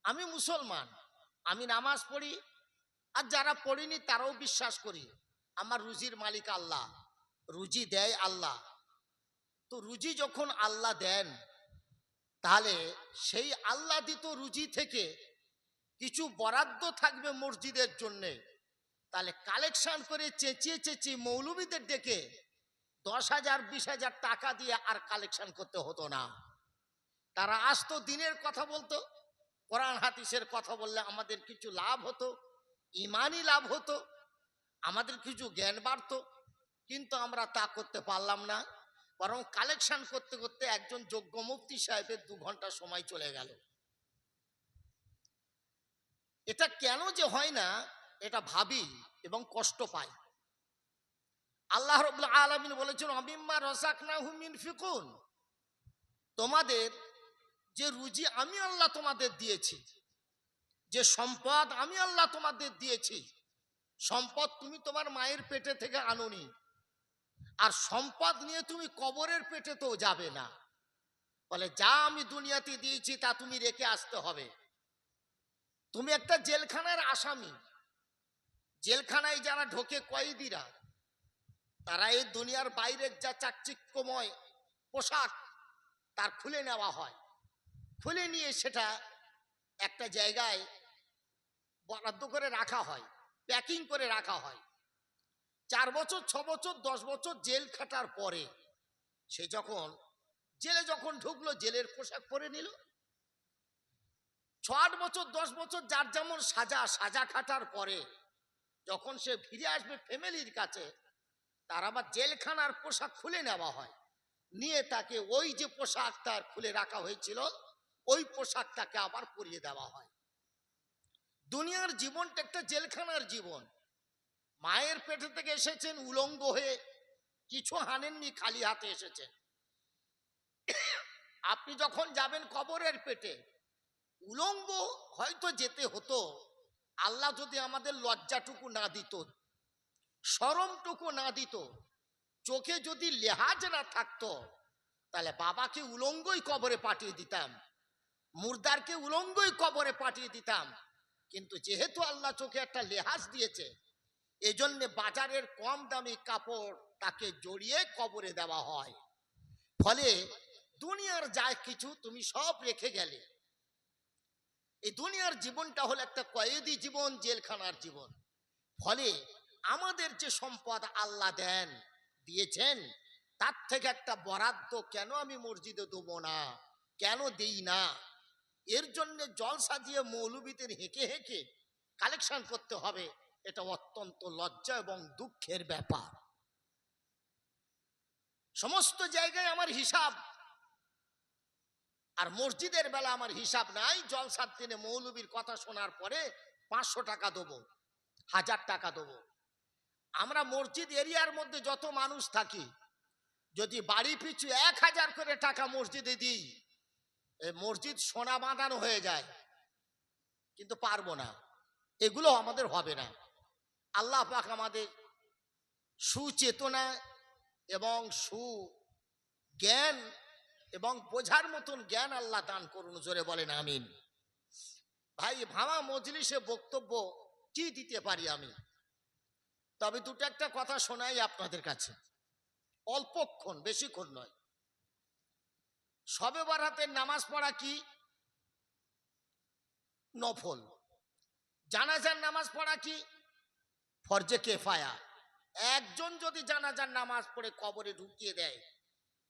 আমি মুসলমান, আমি নামাজ পড়ি, আর যারা পড়িনি তারাও বিশ্বাস করি আমার রুজির মালিক আল্লাহ, রুজি দেয় আল্লাহ। তো রুজি যখন আল্লাহ দেন, তাহলে সেই আল্লাহ দিত রুজি থেকে কিছু বরাদ্দ থাকবে মসজিদের জন্যে। তাহলে কালেকশন করে চেঁচিয়ে চেঁচিয়ে মৌলবীদের ডেকে 10,000 20,000 টাকা দিয়ে আর কালেকশন করতে হতো না। তারা আসতো, দিনের কথা বলতো, কোরআন হাদিসের কথা বললে আমাদের কিছু লাভ হতো, ইমানই লাভ হতো, আমাদের কিছু জ্ঞান বাড়তো। কিন্তু আমরা তা করতে পারলাম না, বরং কালেকশন করতে করতে একজন যোগ্য মুফতি সাহেবের 2 ঘন্টা সময় চলে গেল। এটা কেন যে হয় না, এটা ভাবি এবং কষ্ট পাই। আল্লাহ রাব্বুল আলামিন বলেছেন, আমিম্মা রাযাকনাহুম ইনফিকুন, তোমাদের যে রুজি আমি আল্লাহ তোমাদের দিয়েছি, যে সম্পদ আমি আল্লাহ তোমাদের দিয়েছি, সম্পদ তুমি তোমার মায়ের পেটে থেকে আনোনি, আর সম্পদ নিয়ে তুমি কবরের পেটে তো যাবে না। বলে যা আমি দুনিয়াতে দিয়েছি তা তুমি রেখে আসতে হবে। তুমি একটা জেলখানার আসামি, জেলখানায় যারা ঢোকে কয়েদিরা, তারা এই দুনিয়ার বাইরের যা চাকচিক্যময় পোশাক তার খুলে নেওয়া হয়, খুলে নিয়ে সেটা একটা জায়গায় বরাদ্দ করে রাখা হয়, প্যাকিং করে রাখা হয়। 4 বছর 6 বছর 10 বছর জেল খাটার পরে সে যখন জেলে ঢুকলো, জেলের পোশাক পরে নিল। 6-8 বছর 10 বছর যার যেমন সাজা খাটার পরে যখন সে ফিরে আসবে ফ্যামিলির কাছে, তার আবার জেলখানার পোশাক খুলে নেওয়া হয়, নিয়ে তাকে ওই যে পোশাক তার খুলে রাখা হয়েছিল ওই পোশাকটাকে আবার পরিয়ে দেওয়া হয়। দুনিয়ার জীবনটা একটা জেলখানার জীবন। মায়ের পেটে থেকে এসেছেন উলঙ্গ হয়ে, কিছু হানেননি, খালি হাতে এসেছেন। আপনি যখন যাবেন কবরের পেটে, উলঙ্গ হয়তো যেতে হতো। আল্লাহ যদি আমাদের লজ্জাটুকু না দিত, শরমটুকু না দিত, চোখে যদি লেহাজ না থাকতো, তাহলে বাবাকে উলঙ্গই কবরে পাঠিয়ে দিতাম, মুর্দারকে উলঙ্গই কবরে পাঠিয়ে দিতাম। কিন্তু যেহেতু আল্লাহ চোখে একটা লেহাজ দিয়েছে, এজন্য বাজারের কম দামি কাপড় তাকে জড়িয়ে কবরে দেওয়া হয়। ফলে দুনিয়ার যা কিছু তুমি সব রেখে গেলে। এই দুনিয়ার জীবনটা হলো একটা কয়েদি জীবন, জেলখানার জীবন। ফলে আমাদের যে সম্পদ আল্লাহ দেন, দিয়েছেন, তার থেকে একটা বরাদ্দ কেন আমি মসজিদে দেবো না, কেন দেই না? এর জন্য জলসা দিয়ে মৌলবীদের হেঁকে হেঁকে কালেকশন করতে হবে, এটা অত্যন্ত লজ্জা এবং দুঃখের ব্যাপার। সমস্ত জায়গায় আমার হিসাব, আর মসজিদের বেলা আমার হিসাব নাই। জলসার দিনে মৌলবীর কথা শোনার পরে 500 টাকা দেবো, 1000 টাকা দেবো। আমরা মসজিদ এরিয়ার মধ্যে যত মানুষ থাকি, যদি বাড়ি পিছু 1000 করে টাকা মসজিদে দিই, এই মসজিদ সোনা বাঁধানো হয়ে যায়। কিন্তু পারবো না, এগুলো আমাদের হবে না। আল্লাহ পাক আমাদের সুচেতনা এবং সুজ্ঞান এবং বোঝার মতন জ্ঞান আল্লাহ দান করুন, জোরে বলেন আমিন। ভাই, ভাঙা মজলিসে বক্তব্য কি দিতে পারি আমি? তবে দুটো একটা কথা শোনাই আপনাদের কাছে, অল্পক্ষণ, বেশিক্ষণ নয়। শবে বরাতের নামাজ পড়া কি নফল, জানাজার নামাজ পড়া কি ফরজে কেফায়া। একজন যদি জানাজার নামাজ পড়ে কবরে ঢুকিয়ে দেয়,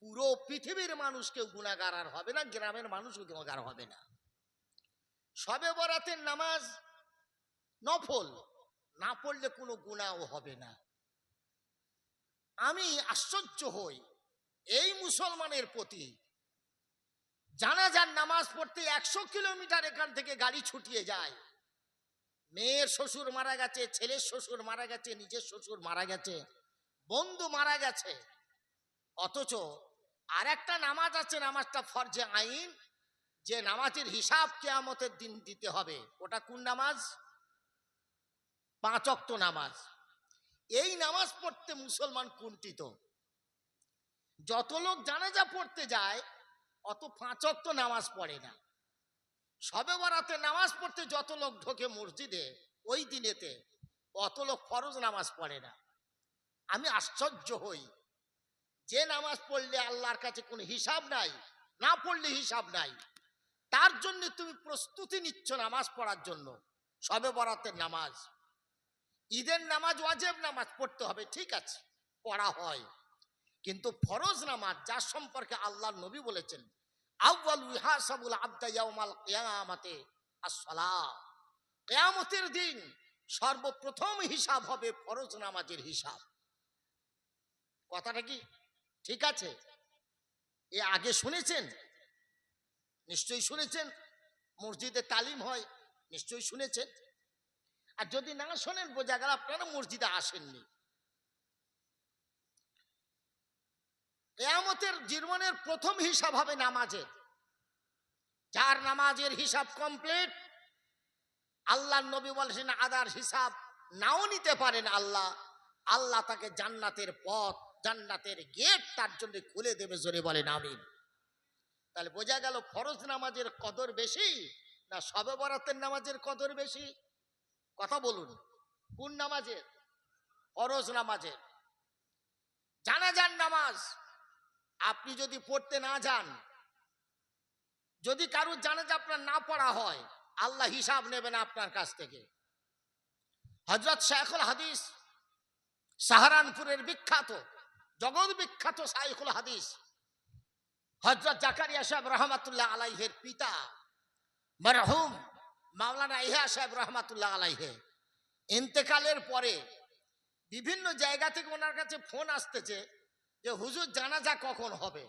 পুরো পৃথিবীর মানুষ কেউ গুনাহগার আর হবে না, গ্রামের মানুষ গুনাহগার হবে না। শবে বরাতের নামাজ নফল, না পড়লে কোনো গুনাহ হবে না। আমি আশ্চর্য হই এই মুসলমানের প্রতি, জানাজার নামাজ পড়তে 100 কিলোমিটার এখান থেকে গাড়ি ছুটিয়ে যায়। মেয়ের শ্বশুর মারা গেছে, ছেলের শ্বশুর মারা গেছে, নিজের শ্বশুর মারা গেছে, বন্ধু মারা গেছে, অথচ আর একটা নামাজ আছে, নামাজটা ফরজে আইন, যে নামাজের হিসাব কিয়ামতের দিন দিতে হবে। ওটা কোন নামাজ? 5 ওয়াক্ত নামাজ। এই নামাজ পড়তে মুসলমান কুণ্ঠিত। যত লোক জানাজা পড়তে যায় অত 5 ওয়াক্ত নামাজ পড়ে না। শবে বরাতে নামাজ পড়তে যত লোক ঢোকে মসজিদে ওই দিনেতে অত লোক ফরজ নামাজ পড়ে না। আমি আশ্চর্য হই, যে নামাজ পড়লে আল্লাহর কাছে কোনো হিসাব নাই, না পড়লে হিসাব নাই, তার জন্য তুমি প্রস্তুতি নিচ্ছ নামাজ পড়ার জন্য। শবে বরাতের নামাজ, ঈদের নামাজ ওয়াজিব নামাজ পড়তে হবে, ঠিক আছে, পড়া হয়, কিন্তু ফরজ নামাজ যার সম্পর্কে আল্লাহর নবী বলেছেন আউয়ালু ইহাসাবুল আবদা ইয়াউমাল কিয়ামাতে আস-সালাহ, কিয়ামতের দিন সর্বপ্রথম হিসাব হবে ফরজ নামাজের হিসাব। কথাটা কি ঠিক আছে? এ আগে শুনেছেন? নিশ্চয়ই শুনেছেন। মসজিদে তালিম হয়, নিশ্চয়ই শুনেছেন। আর যদি না শোনেন বোঝা গেল আপনারা মসজিদে আসেননি। কিয়ামতের জীবনের প্রথম হিসাব হবে নামাজের। যার নামাজের হিসাব কমপ্লিট, আল্লাহর নবী বলেছেন আদার হিসাব নাও নিতে পারেন আল্লাহ, আল্লাহ তাকে জান্নাতের পথ, জান্নাতের গেট তার জন্য খুলে দেবে। জোরে বলেন আমিন। তাহলে বোঝা গেল ফরজ নামাজের কদর বেশি না শবে বরাতের নামাজের কদর বেশি? কথা বলুন, কোন নামাজের? ফরজ নামাজের। জানাজার নামাজ আপনি যদি পড়তে না যান, যদি কারুর জানাজা আপনার না পড়া হয়, আল্লাহ হিসাব নেবেন আপনার কাছ থেকে। হযরত শাইখুল হাদিস, সাহারানপুরের বিখ্যাত, জগৎ বিখ্যাত শাইখুল হাদিস হযরত জাকারিয়া সাহেব রহমাতুল্লাহ আলাইহের পিতা মরহুম মাওলানা ইহা সাহেব রহমাতুল্লাহ আলাইহে ইন্তেকালের পরে বিভিন্ন জায়গা থেকে ওনার কাছে ফোন আসতেছে যে হুজুর জানাজা কখন হবে।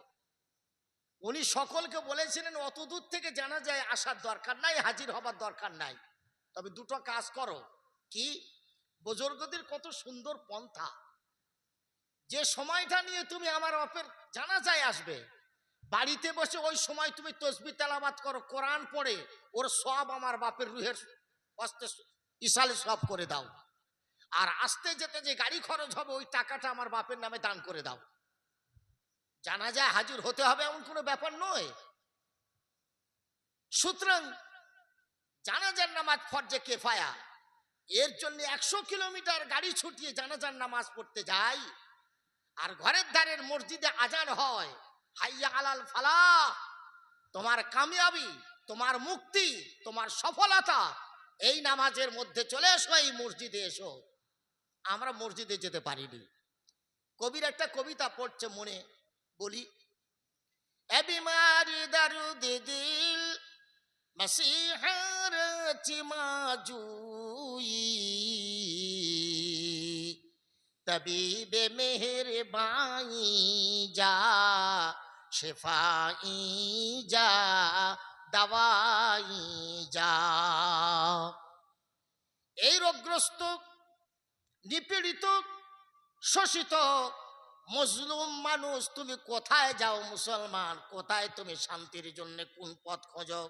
উনি সকলকে বলেছিলেন অত দূর থেকে জানাজায় আসার দরকার নাই, হাজির হবার দরকার নাই, তবে দুটো কাজ করো। কি? বুজুর্গদের কত সুন্দর পন্থা, যে সময়টা নিয়ে তুমি আমার অপের জানাজায় আসবে, বাড়িতে বসে ওই সময় তুমি তসবিহ তেলাওয়াত করো, কোরআন পড়ে ওর সব আমার বাপের রুহের হস্তে ইসালে সব করে দাও, আর আসতে যেতে যে গাড়ি খরচ হবে ওই টাকাটা আমার বাপের নামে দান করে দাও। জানাজায় হাজির হতে হবে এমন কোনো ব্যাপার নয়। সুতরাং জানাজার নামাজ ফরজে কিফায়া, এর জন্য 100 কিলোমিটার গাড়ি ছুটিয়ে জানাজার নামাজ পড়তে যাই, আর ঘরের ধারের মসজিদে আজান হয় হাইয়া আলাল ফালাহ, তোমার কামিয়াবি, তোমার মুক্তি, তোমার সফলতা এই নামাজের মধ্যে চলে এসো, এই মসজিদে এসো। আমরা মসজিদে যেতে পারিনি। কবির একটা কবিতা পড়ছে, মনে বলি। এ বিমারি দারুদ দিল মসিহার চিমাজুই, তবিবে মেহেরবাই যা শেফাই যা দাওয়াই যা। এই রোগগ্রস্ত, নিপীড়িত, শোষিত, মজলুম মানুষ তুমি কোথায় যাও মুসলমান? কোথায় তুমি শান্তির জন্য কোন পথ খোঁজো?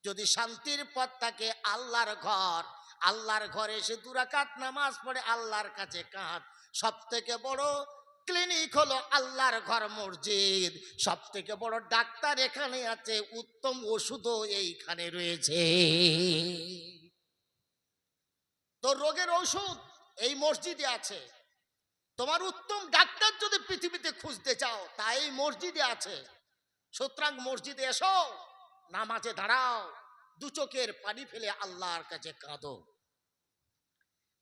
যদি শান্তির পথ থাকে আল্লাহর ঘর, আল্লাহর ঘরে এসে 2 রাকাত নামাজ পড়ে আল্লাহর কাছে কাঁদ। সব থেকে বড় ক্লিনিক হলো আল্লাহর ঘর মসজিদ, সব থেকে বড় ডাক্তার এখানে আছে, উত্তম ওষুধও এইখানে রয়েছে। তো রোগের ঔষধ এই মসজিদে আছে। তোমার উত্তম ডাক্তার যদি পৃথিবীতে খুঁজতে চাও তা এই মসজিদে আছে। সুতরাং মসজিদে এসো, নামাজে দাঁড়াও, 2 চোখের পানি ফেলে আল্লাহর কাছে কাঁদো।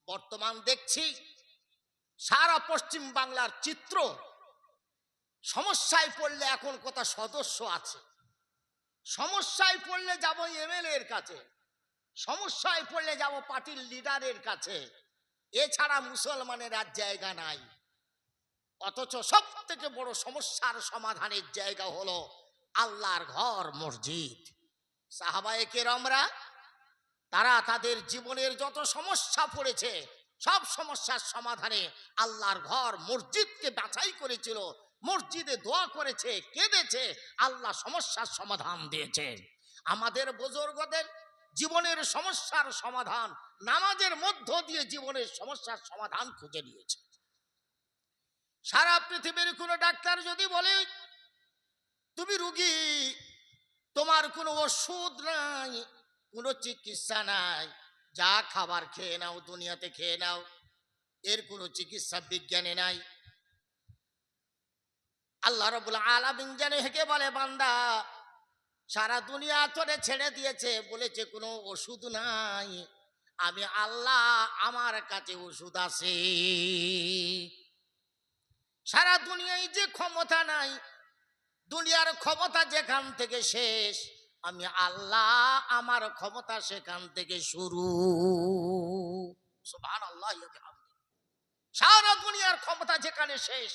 বর্তমান দেখছি সারা পশ্চিম বাংলার চিত্র, সমস্যায় পড়লে এখন কথা সদস্য আছে, সমস্যায় পড়লে যাব এমএলএ এর কাছে, সমস্যায় পড়লে যাব পার্টির লিডারের কাছে, এছাড়া মুসলমানের আর জায়গা নাই। অথচ সব থেকে বড় সমস্যার সমাধানের জায়গা হলো আল্লাহর ঘর মসজিদ। সাহাবায়ে কেরামরা তারা তাদের জীবনের যত সমস্যা পড়েছে সব সমস্যার সমাধানে আল্লাহর ঘর মসজিদকে বাছাই করেছিল, মসজিদে দোয়া করেছে, কেঁদেছে, আল্লাহ সমস্যার সমাধান দিয়েছে। আমাদের বুজুর্গদের জীবনের সমস্যার সমাধান নামাজের মধ্য দিয়ে জীবনের সমস্যার সমাধান খুঁজে নিয়েছে। সারা পৃথিবীর কোনো ডাক্তার যদি বলে তুমি রোগী, তোমার কোনো ওষুধ নাই, কোনো চিকিৎসা নাই, যা খাবার খেয়ে নাও, দুনিয়াতে খেয়ে নাও, এর কোনো চিকিৎসা বিজ্ঞানে নাই। আল্লাহ রাব্বুল আলামিন যেন হেঁকে বলে, বান্দা সারা দুনিয়া তোরে ছেড়ে দিয়েছে, বলেছে কোনো ওষুধ নাই, আমি আল্লাহ আমার কাছে ওষুধ আছে। সারা দুনিয়ায় যে ক্ষমতা নাই, দুনিয়ার ক্ষমতা যেখান থেকে শেষ, আমি আল্লাহ আমার ক্ষমতা সেখান থেকে শুরু। সুবহানাল্লাহ। সারা দুনিয়ার ক্ষমতা যেখানে শেষ,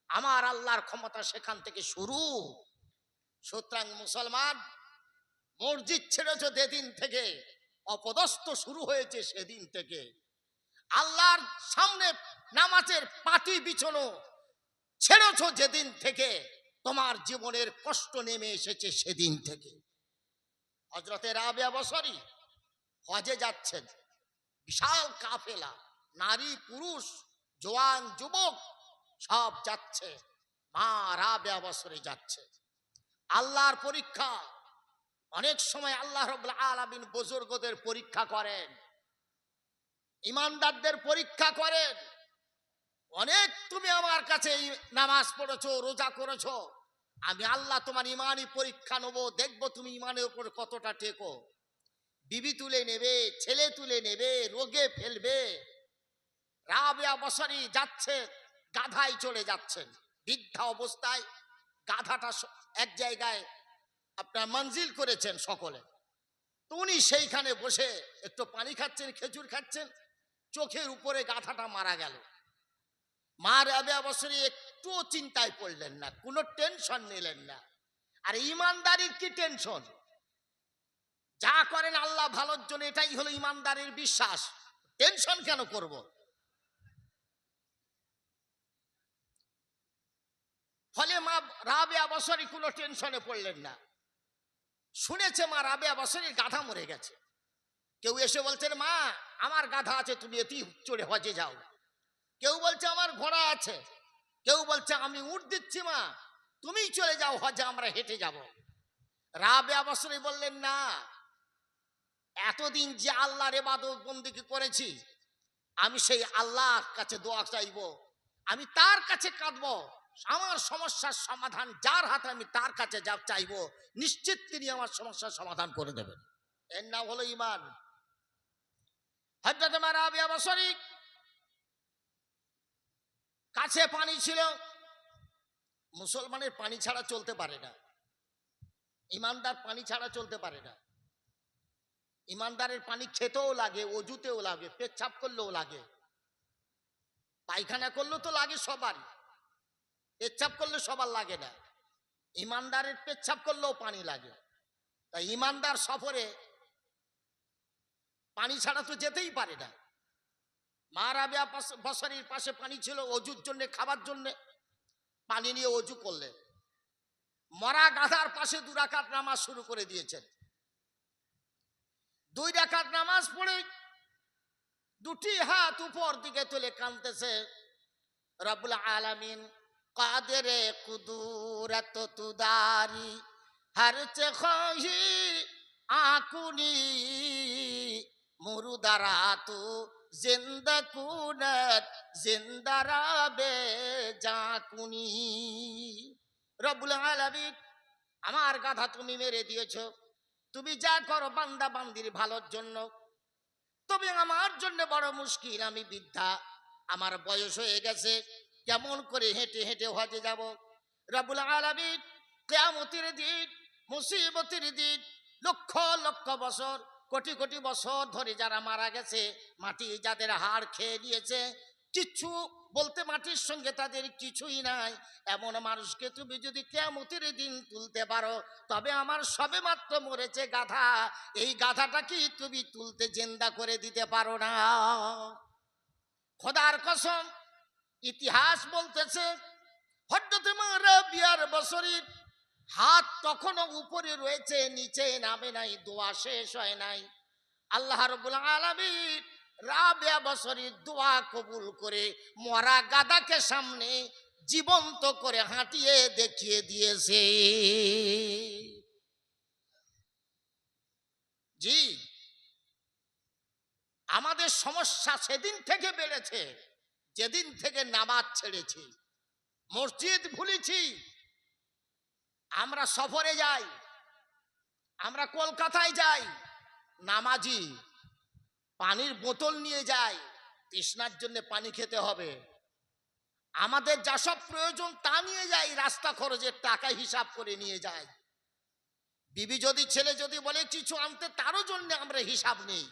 আমার আল্লাহর ক্ষমতা সেখান থেকে শুরু। সুতরাং মুসলমান, মসজিদ ছেড়েছ যেদিন থেকে, অপদস্থ শুরু হয়েছে সেদিন থেকে, আল্লাহর সামনে নামাজের পাটি বিছানো ছেড়েছ যেদিন থেকে, তোমার জীবনের কষ্ট নেমে এসেছে সেদিন থেকে। হযরতে রাবিয়া বসরি হজে যাচ্ছেন, বিশাল কাফেলা, নারী পুরুষ জওয়ান যুবক সব যাচ্ছে, মা রাবিয়া বসরি যাচ্ছে। আল্লাহর পরীক্ষা, অনেক সময় আল্লাহ রাব্বুল আলামিন বুজুর্গদের পরীক্ষা করেন, ইমানদারদের পরীক্ষা করেন। অনেক তুমি আমার কাছে নামাজ পড়েছো, রোজা করেছো, আমি আল্লাহ তোমার ইমানি পরীক্ষা নেবো, দেখবো তুমি ইমানের উপর কতটা টেকো। বিবি তুলে নেবে, ছেলে তুলে নেবে, রোগে ফেলবে। রাবিয়া বসরি যাচ্ছে, গাধায় চলে যাচ্ছেন, বৃদ্ধা অবস্থায় গাধাটা এক জায়গায় আপনার মঞ্জিল করেছেন সকলে। তো উনি সেইখানে বসে একটু পানি খাচ্ছেন, খেজুর খাচ্ছেন, চোখের উপরে গাধাটা মারা গেল। মা রাবিয়া বসরি একটু চিন্তায় পড়লেন না, কোনো টেনশন নিলেন না। আর ইমানদারির কি টেনশন? যা করেন আল্লাহ ভালোর জন্য, এটাই হলো ইমানদারির বিশ্বাস। টেনশন কেন করব? ফলে মা রাবিয়া বসরি কোনো টেনশনে পড়লেন না। শুনেছে মা রাবিয়া বসরি গাধা মরে গেছে। কেউ এসে বলছেন, মা আমার গাধা আছে, তুমি এতেই চড়ে হজে যাও। কেউ বলছে আমার ঘোড়া আছে, কেউ বলছে আমি উট দিচ্ছি, মা তুমিই চলে যাও হজে, আমরা হেঁটে যাব। রাবিয়া বসরি বললেন, না, এতদিন যে আল্লাহর ইবাদত বন্দেগী করেছি, আমি সেই আল্লাহর কাছে দোয়া চাইবো, আমি তার কাছে কাঁদবো। আমার সমস্যার সমাধান যার হাতে, আমি তার কাছে যা চাইবো, নিশ্চিত তিনি আমার সমস্যার সমাধান করে দেবেন। এর নাম হলো ঈমান। হযরত মা রাবিয়া বসরি কাছে পানি ছিল, মুসলমানের পানি ছাড়া চলতে পারে না, ইমানদার পানি ছাড়া চলতে পারে না। ইমানদারের পানি খেতেও লাগে, অজুতেও লাগে, পেচ্ছাপ করলেও লাগে, পায়খানা করলেও তো লাগে সবারই, পেচ্ছাপ করলে সবার লাগে না। ইমানদারের পেচ্ছাপ করলেও পানি লাগে। তাই ইমানদার সফরে পানি ছাড়া তো যেতেই পারে না। মা রাবিয়া বসরির পাশে পানি ছিল, অজুর জন্য, খাবার জন্য পানি নিয়ে অজু করলেন। মরা গাধার পাশে 2 রাকাত নামাজ শুরু করে দিয়েছেন। 2 রাকাত নামাজ পড়ে দুটি হাত উপর দিকে তুলে কাঁদতেছে, রব্বুল আলামিন কাদেরে কুদুরত তুদারি হরচে খহি আকুনি মুরুদারা তু জিন্দা কুনত জিন্দারাবে জাকুনি। রব্বুল আলামিন, আমার গাধা তুমি মেরে দিয়েছো, তুমি যা করো বান্দা বান্দির ভালোর জন্য, তবে আমার জন্য বড় মুশকিল, আমি বৃদ্ধা, আমার বয়স হয়ে গেছে, কেমন করে হেঁটে হেঁটে হজে যাব। রব্বুল আলামিন কিয়ামতের দিন, মুসিবতের দিন, লক্ষ লক্ষ বছর, কোটি কোটি বছর ধরে যারা মারা গেছে, মাটি যাদের হাড় খেয়ে নিয়েছে, কিচ্ছু বলতে মাটির সঙ্গে তাদের কিছুই নাই, এমন মানুষকে তুমি যদি কিয়ামতের দিন তুলতে পারো, তবে আমার সবে মাত্র মরেছে গাধা, এই গাধাটা কি তুমি তুলতে জিন্দা করে দিতে পারো না? খোদার কসম, ইতিহাস বলতেছে হযরত মা রাবিয়ার বসরির হাত তখনও উপরে রয়েছে, নিচে নামে নাই, দোয়া শেষ হয় নাই। আল্লাহ রাব্বুল আলামিন রাবিয়া বসরির দোয়া কবুল করে মরা গাধাকে সামনে জীবন্ত করে হাঁটিয়ে দেখিয়ে দিয়েছে। জি, আমাদের সমস্যা সেদিন থেকে বেড়েছে যেদিন থেকে নামাজ ছেড়েছি, মসজিদ ভুলেছি। আমরা সফরে যাই, আমরা কলকাতায় যাই, নামাজি পানির বোতল নিয়ে যাই, তৃষ্ণার জন্য পানি খেতে হবে। আমাদের যা সব প্রয়োজন তা নিয়ে যাই, রাস্তা খরচের টাকা হিসাব করে নিয়ে যাই। বিবি যদি ছেলে যদি বলে কিছু আনতে, তারও জন্য আমরা হিসাব নেই,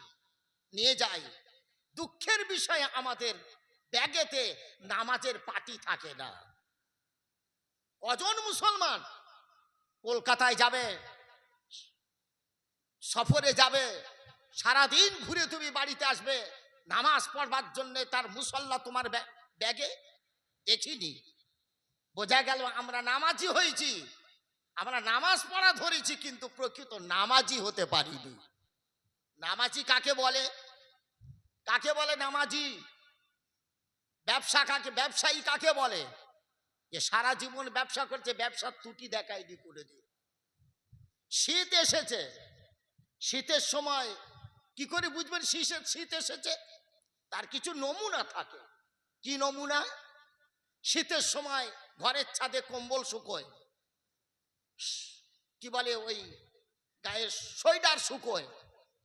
নিয়ে যাই। দুঃখের বিষয় আমাদের ব্যাগেতে নামাজের পাটি থাকে না। কজন মুসলমান কলকাতায় যাবে, সফরে যাবে, সারাদিন ঘুরে তুমি বাড়িতে আসবে, নামাজ পড়বার জন্য তার মুসল্লা তোমার ব্যাগে দেখিনি। বোঝা গেল আমরা নামাজি হয়েছি, আমরা নামাজ পড়া ধরেছি, কিন্তু প্রকৃত নামাজি হতে পারিনি। নামাজি কাকে বলে? কাকে বলে নামাজি? ব্যবসায়ী কাকে বলে? যে সারা জীবন ব্যবসা করছে, ব্যবসার ত্রুটি দেখায়নি করে দিয়ে। শীত এসেছে, শীতের সময় কি করে বুঝবেন শীত এসেছে? তার কিছু নমুনা থাকে। কি নমুনা? শীতের সময় ঘরের ছাদে কম্বল শুকোয়, কি বলে ওই গায়ে সোয়েটার শুকোয়,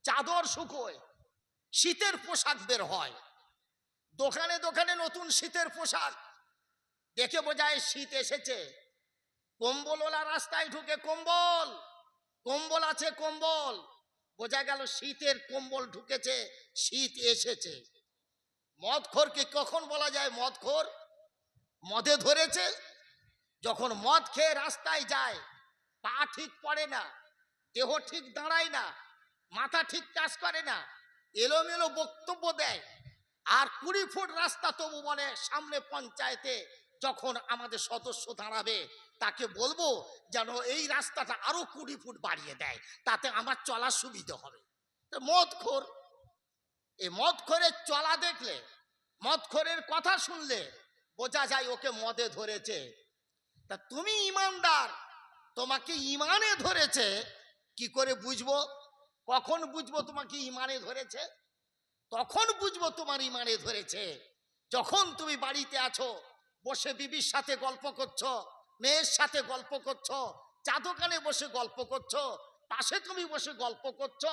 চাদর শুকোয়, শীতের পোশাক বের হয়। দোকানে দোকানে নতুন শীতের পোশাক, দেখে বোঝায় শীত এসেছে। কম্বলওয়ালা রাস্তায় ঢুকে কম্বল, কম্বল আছে কম্বল, বোঝা গেল শীতের কম্বল ঢুকেছে, শীত এসেছে। মদখোরকে কখন বলা যায় মদখোর? মদে ধরেছে। যখন মদ খেয়ে রাস্তায় যায়, পা ঠিক পড়ে না, দেহ ঠিক দাঁড়ায় না, মাথা ঠিক কাজ করে না, এলোমেলো বক্তব্য দেয়। আর 20 ফুট রাস্তা তবু বলে সামনে পঞ্চায়েতে যখন আমাদের সদস্য দাঁড়াবে তাকে বলবো যেন এই রাস্তাটা আরো 20 ফুট বাড়িয়ে দেয়, তাতে আমার চলার সুবিধা হবে। মদখোর, এই মদখোরের চলা দেখলে, মদখোরের কথা শুনলে বোঝা যায় ওকে মদে ধরেছে। তা তুমি ইমানদার, তোমাকে ইমানে ধরেছে, কি করে বুঝবো? কখন বুঝবো তোমাকে ইমানে ধরেছে? তখন বুঝবো তোমার ইমানে ধরেছে যখন তুমি বাড়িতে আছো, বসে বিবির সাথে গল্প করছো, মেয়ের সাথে গল্প করছো, চা দোকানে বসে গল্প করছো, পাশে তুমি বসে গল্প করছো,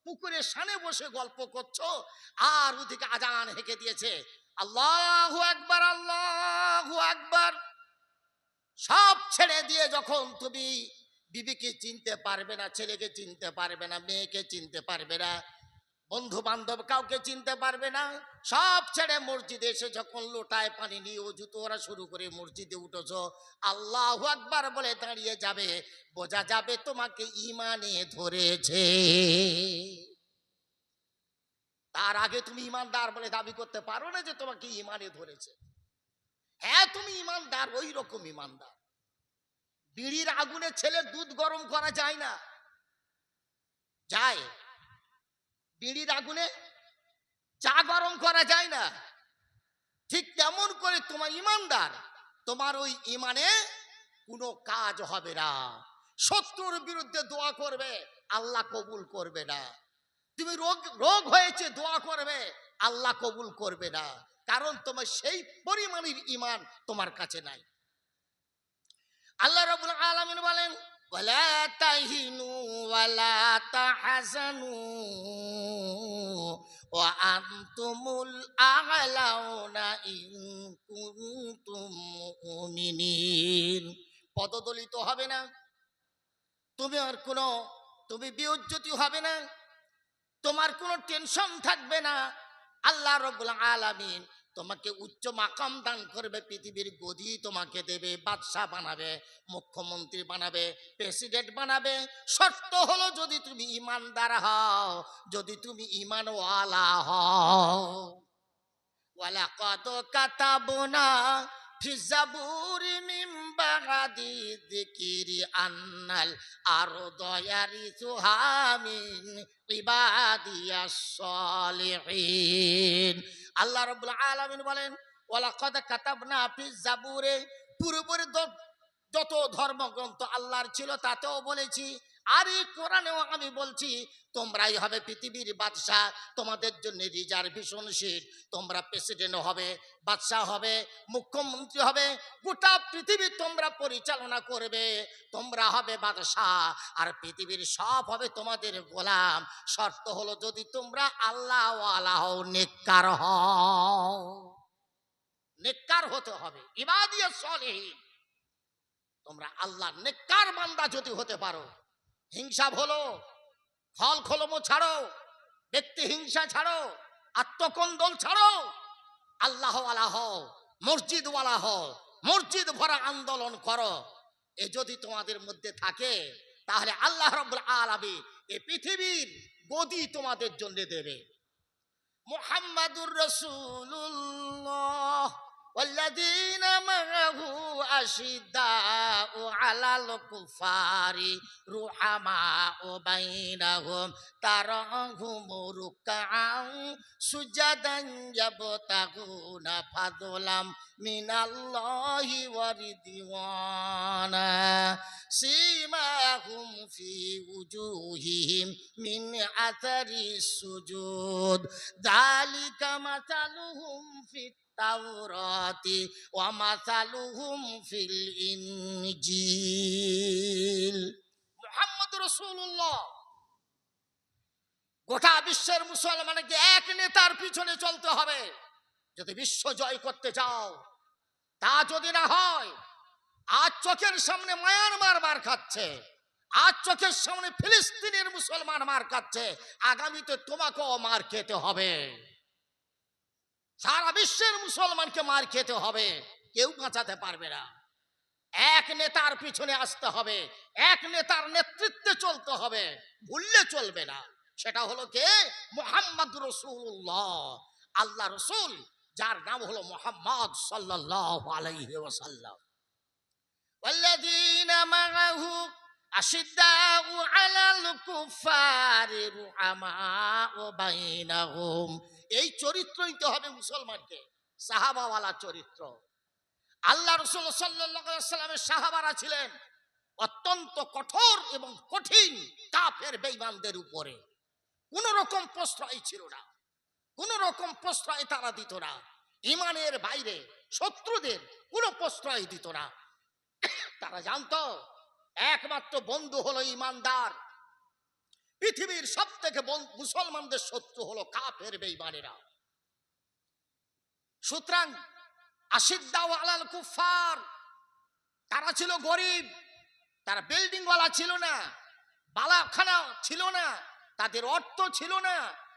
পুকুরের সামনে বসে গল্প করছো, আর ওদিকে আজান হেঁকে দিয়েছে, আল্লাহু আকবার, আল্লাহু আকবার। সব ছেড়ে দিয়ে যখন তুমি বিবিকে চিনতে পারবে না, ছেলেকে চিনতে পারবে না, মেয়েকে চিনতে পারবে না, বন্ধু বান্ধব কাউকে চিনতে পারবে না, সব ছেড়ে মসজিদে এসে যখন লোটায় পানি নিয়ে অজু তোরা শুরু করে মসজিদে উঠেছ, আল্লাহু আকবার বলে দাঁড়িয়ে যাবে, বোঝা যাবে তোমাকে ইমানে ধরেছে। তার আগে তুমি ইমানদার বলে দাবি করতে পারো না যে তোমাকে ইমানে ধরেছে। হ্যাঁ, তুমি ইমানদার, ওই রকম ইমানদার। বিড়ির আগুনে ছেলের দুধ গরম করা যায় না? যায়। বিড়ির আগুনে চা গরম করা যায় না? ঠিক তেমন করে তোমার ইমানদার, তোমার ওই ইমানে কোনো কাজ হবে না। শত্রুর বিরুদ্ধে দোয়া করবে, আল্লাহ কবুল করবে না। তুমি রোগ হয়েছে, দোয়া করবে, আল্লাহ কবুল করবে না, কারণ তোমার সেই পরিমাণের ঈমান তোমার কাছে নাই। আল্লাহ রাব্বুল আলামিন বলেন, ওয়ালা তাহিনু ওয়ালা তাহজানু ওয়া আনতুমুল আ'লাউনা ইন কুনতুম মুমিনিন। পদদলিত হবে না, তুমি বিউজ্জতি হবে না, তোমার কোনো টেনশন থাকবে না। আল্লাহ রাব্বুল আলামিন তোমাকে উচ্চ মাকাম দান করবে, পৃথিবীর গদি তোমাকে দেবে, বাদশা বানাবে, মুখ্যমন্ত্রী বানাবে, প্রেসিডেন্ট বানাবে। শর্ত হলো যদি তুমি ইমানদার হও, যদি তুমি ইমানওয়ালা হও। ওয়ালাকাদ কাতাবনা ফি যাবুরি মিন বাদি যিকরি আন্নাল আরদা ইয়ারিসুহা মিন ইবাদিয়াস সালিহিন। আল্লাহ রাব্বুল আলামিন বলেন, ওয়ালাকাদ কাতাবনা ফি যাবুরে, পূর্বের যত ধর্মগ্রন্থ আল্লাহর ছিল তাতেও বলেছি, আর এই কোরআনেও আমি বলছি তোমরাই হবে পৃথিবীর বাদশাহ, তোমাদের জন্য রিজার্ভেশন সিট, তোমরা প্রেসিডেন্ট হবে, বাদশাহ হবে, মুখ্যমন্ত্রী হবে, গোটা পৃথিবী তোমরা পরিচালনা করবে, তোমরা হবে বাদশাহ, আর পৃথিবীর সব হবে তোমাদের গোলাম। শর্ত হলো যদি তোমরা আল্লাহ ওয়ালা হও, নেককার হও। নেককার হতে হবে, ইবাদিয়াত সলিহিন। তোমরা আল্লাহর নেককার বান্দা যদি হতে পারো, হিংসা ভুলো, ফল খলম ছাড়ো, ব্যক্তি হিংসা ছাড়ো, আত্মকন্দল ছাড়ো, আল্লাহ ওয়ালা হও, মসজিদ ওয়ালা হও, মসজিদ ভরা আন্দোলন করো। এ যদি তোমাদের মধ্যে থাকে তাহলে আল্লাহ রাব্বুল আলামিন এই পৃথিবীর গদি তোমাদের জন্য দেবে। মুহাম্মাদুর রাসূলুল্লাহ والذين معه أشداء على الكفار رحماء بينهم تراهم ركعا سجدا يبتغون فضلا من الله ورضوانا سيماهم في وجوههم من أثر السجود ذلك مثلهم في التوراة ومثلهم في الإنجيل মুহাম্মদ রাসূলুল্লাহ গোটা বিশ্বের মুসলমানকে এক নেতার পিছনে চলতে হবে যদি বিশ্ব জয় করতে চাও। তা যদি না হয়, আজ চোখের সামনে মায়ানমার মার খাচ্ছে, আজ চোখের সামনে ফিলিস্তিনের মুসলমান মার খাচ্ছে, আগামীতে তোমাকেও মার খেতে হবে। সারা বিশ্বের মুসলমানকে মার খেতে হবে, কেউ বাঁচাতে পারবে না। এক নেতার পিছনে আসতে হবে, এক নেতার নেতৃত্বে চলতে হবে, ভুললে চলবে না। সেটা হলো কে? মুহাম্মদ রাসূলুল্লাহ, আল্লাহ রসুল, যার নাম হলো মুহাম্মদ সাল্লাল্লাহু আলাইহি ওয়াসাল্লাম। ওয়াল্লাযীনা মাআহু আশিদ্দাউ আলাল কুফারি রুহামাউ বাইনাহুম। এই চরিত্রই তো হবে মুসলমানকে, সাহাবাওয়ালা চরিত্র। আল্লাহ রাসূল সাল্লাল্লাহু আলাইহি ওয়াসাল্লামের সাহাবারা ছিলেন অত্যন্ত কঠোর এবং কঠিন কাফের বেঈমানদের উপরে। কোন রকম প্রশ্রয় ছিল না, কোন রকম প্রশ্রয় তারা দিত না। ইমানের বাইরে শত্রুদের কোনো প্রশ্রয় দিত না। তারা জানতো একমাত্র বন্ধু হলো ইমানদার। পৃথিবীর সব থেকে মুসলমানদের শত্রু হলো কাফের বেঈমানেরা। সুতরাং আশিদ্দাউ আলাল কুফার, তারা ছিল গরিব, তারা বিল্ডিং ওয়ালা ছিল না, বালাখানা ছিল না, তাদের অর্থ ছিল না,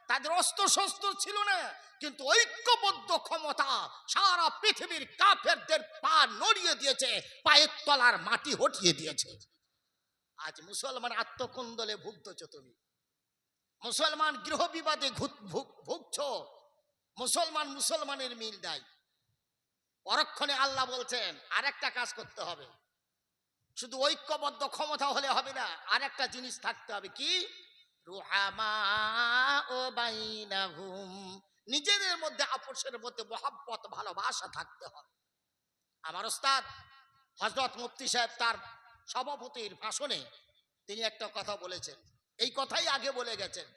তাদের অস্ত্র শস্ত্র ছিল না, কিন্তু ঐক্যবদ্ধ ক্ষমতা সারা পৃথিবীর কাফেরদের পা নড়িয়ে দিয়েছে, পায়ের তলার মাটি হটিয়ে দিয়েছে। আজ মুসলমান আত্মকন্দলে ভুগছ, তুমি মুসলমান গৃহবিবাদে ভুগছ, মুসলমান মুসলমানের মিল দেয়। পরক্ষণে আল্লাহ বলছেন আরেকটা কাজ করতে হবে, শুধু ঐক্যবদ্ধ ক্ষমতা হলে হবে না, আরেকটা জিনিস থাকতে হবে। কি? রুহামাউ বাইনাহুম, নিজেদের মধ্যে আপোষের মধ্যে মহব্বত ভালোবাসা থাকতে হবে। আমার ওস্তাদ হযরত মুফতি সাহেব তার সভাপতির ভাষণে তিনি একটা কথা বলেছেন, এই কথাই আগে বলে গেছেন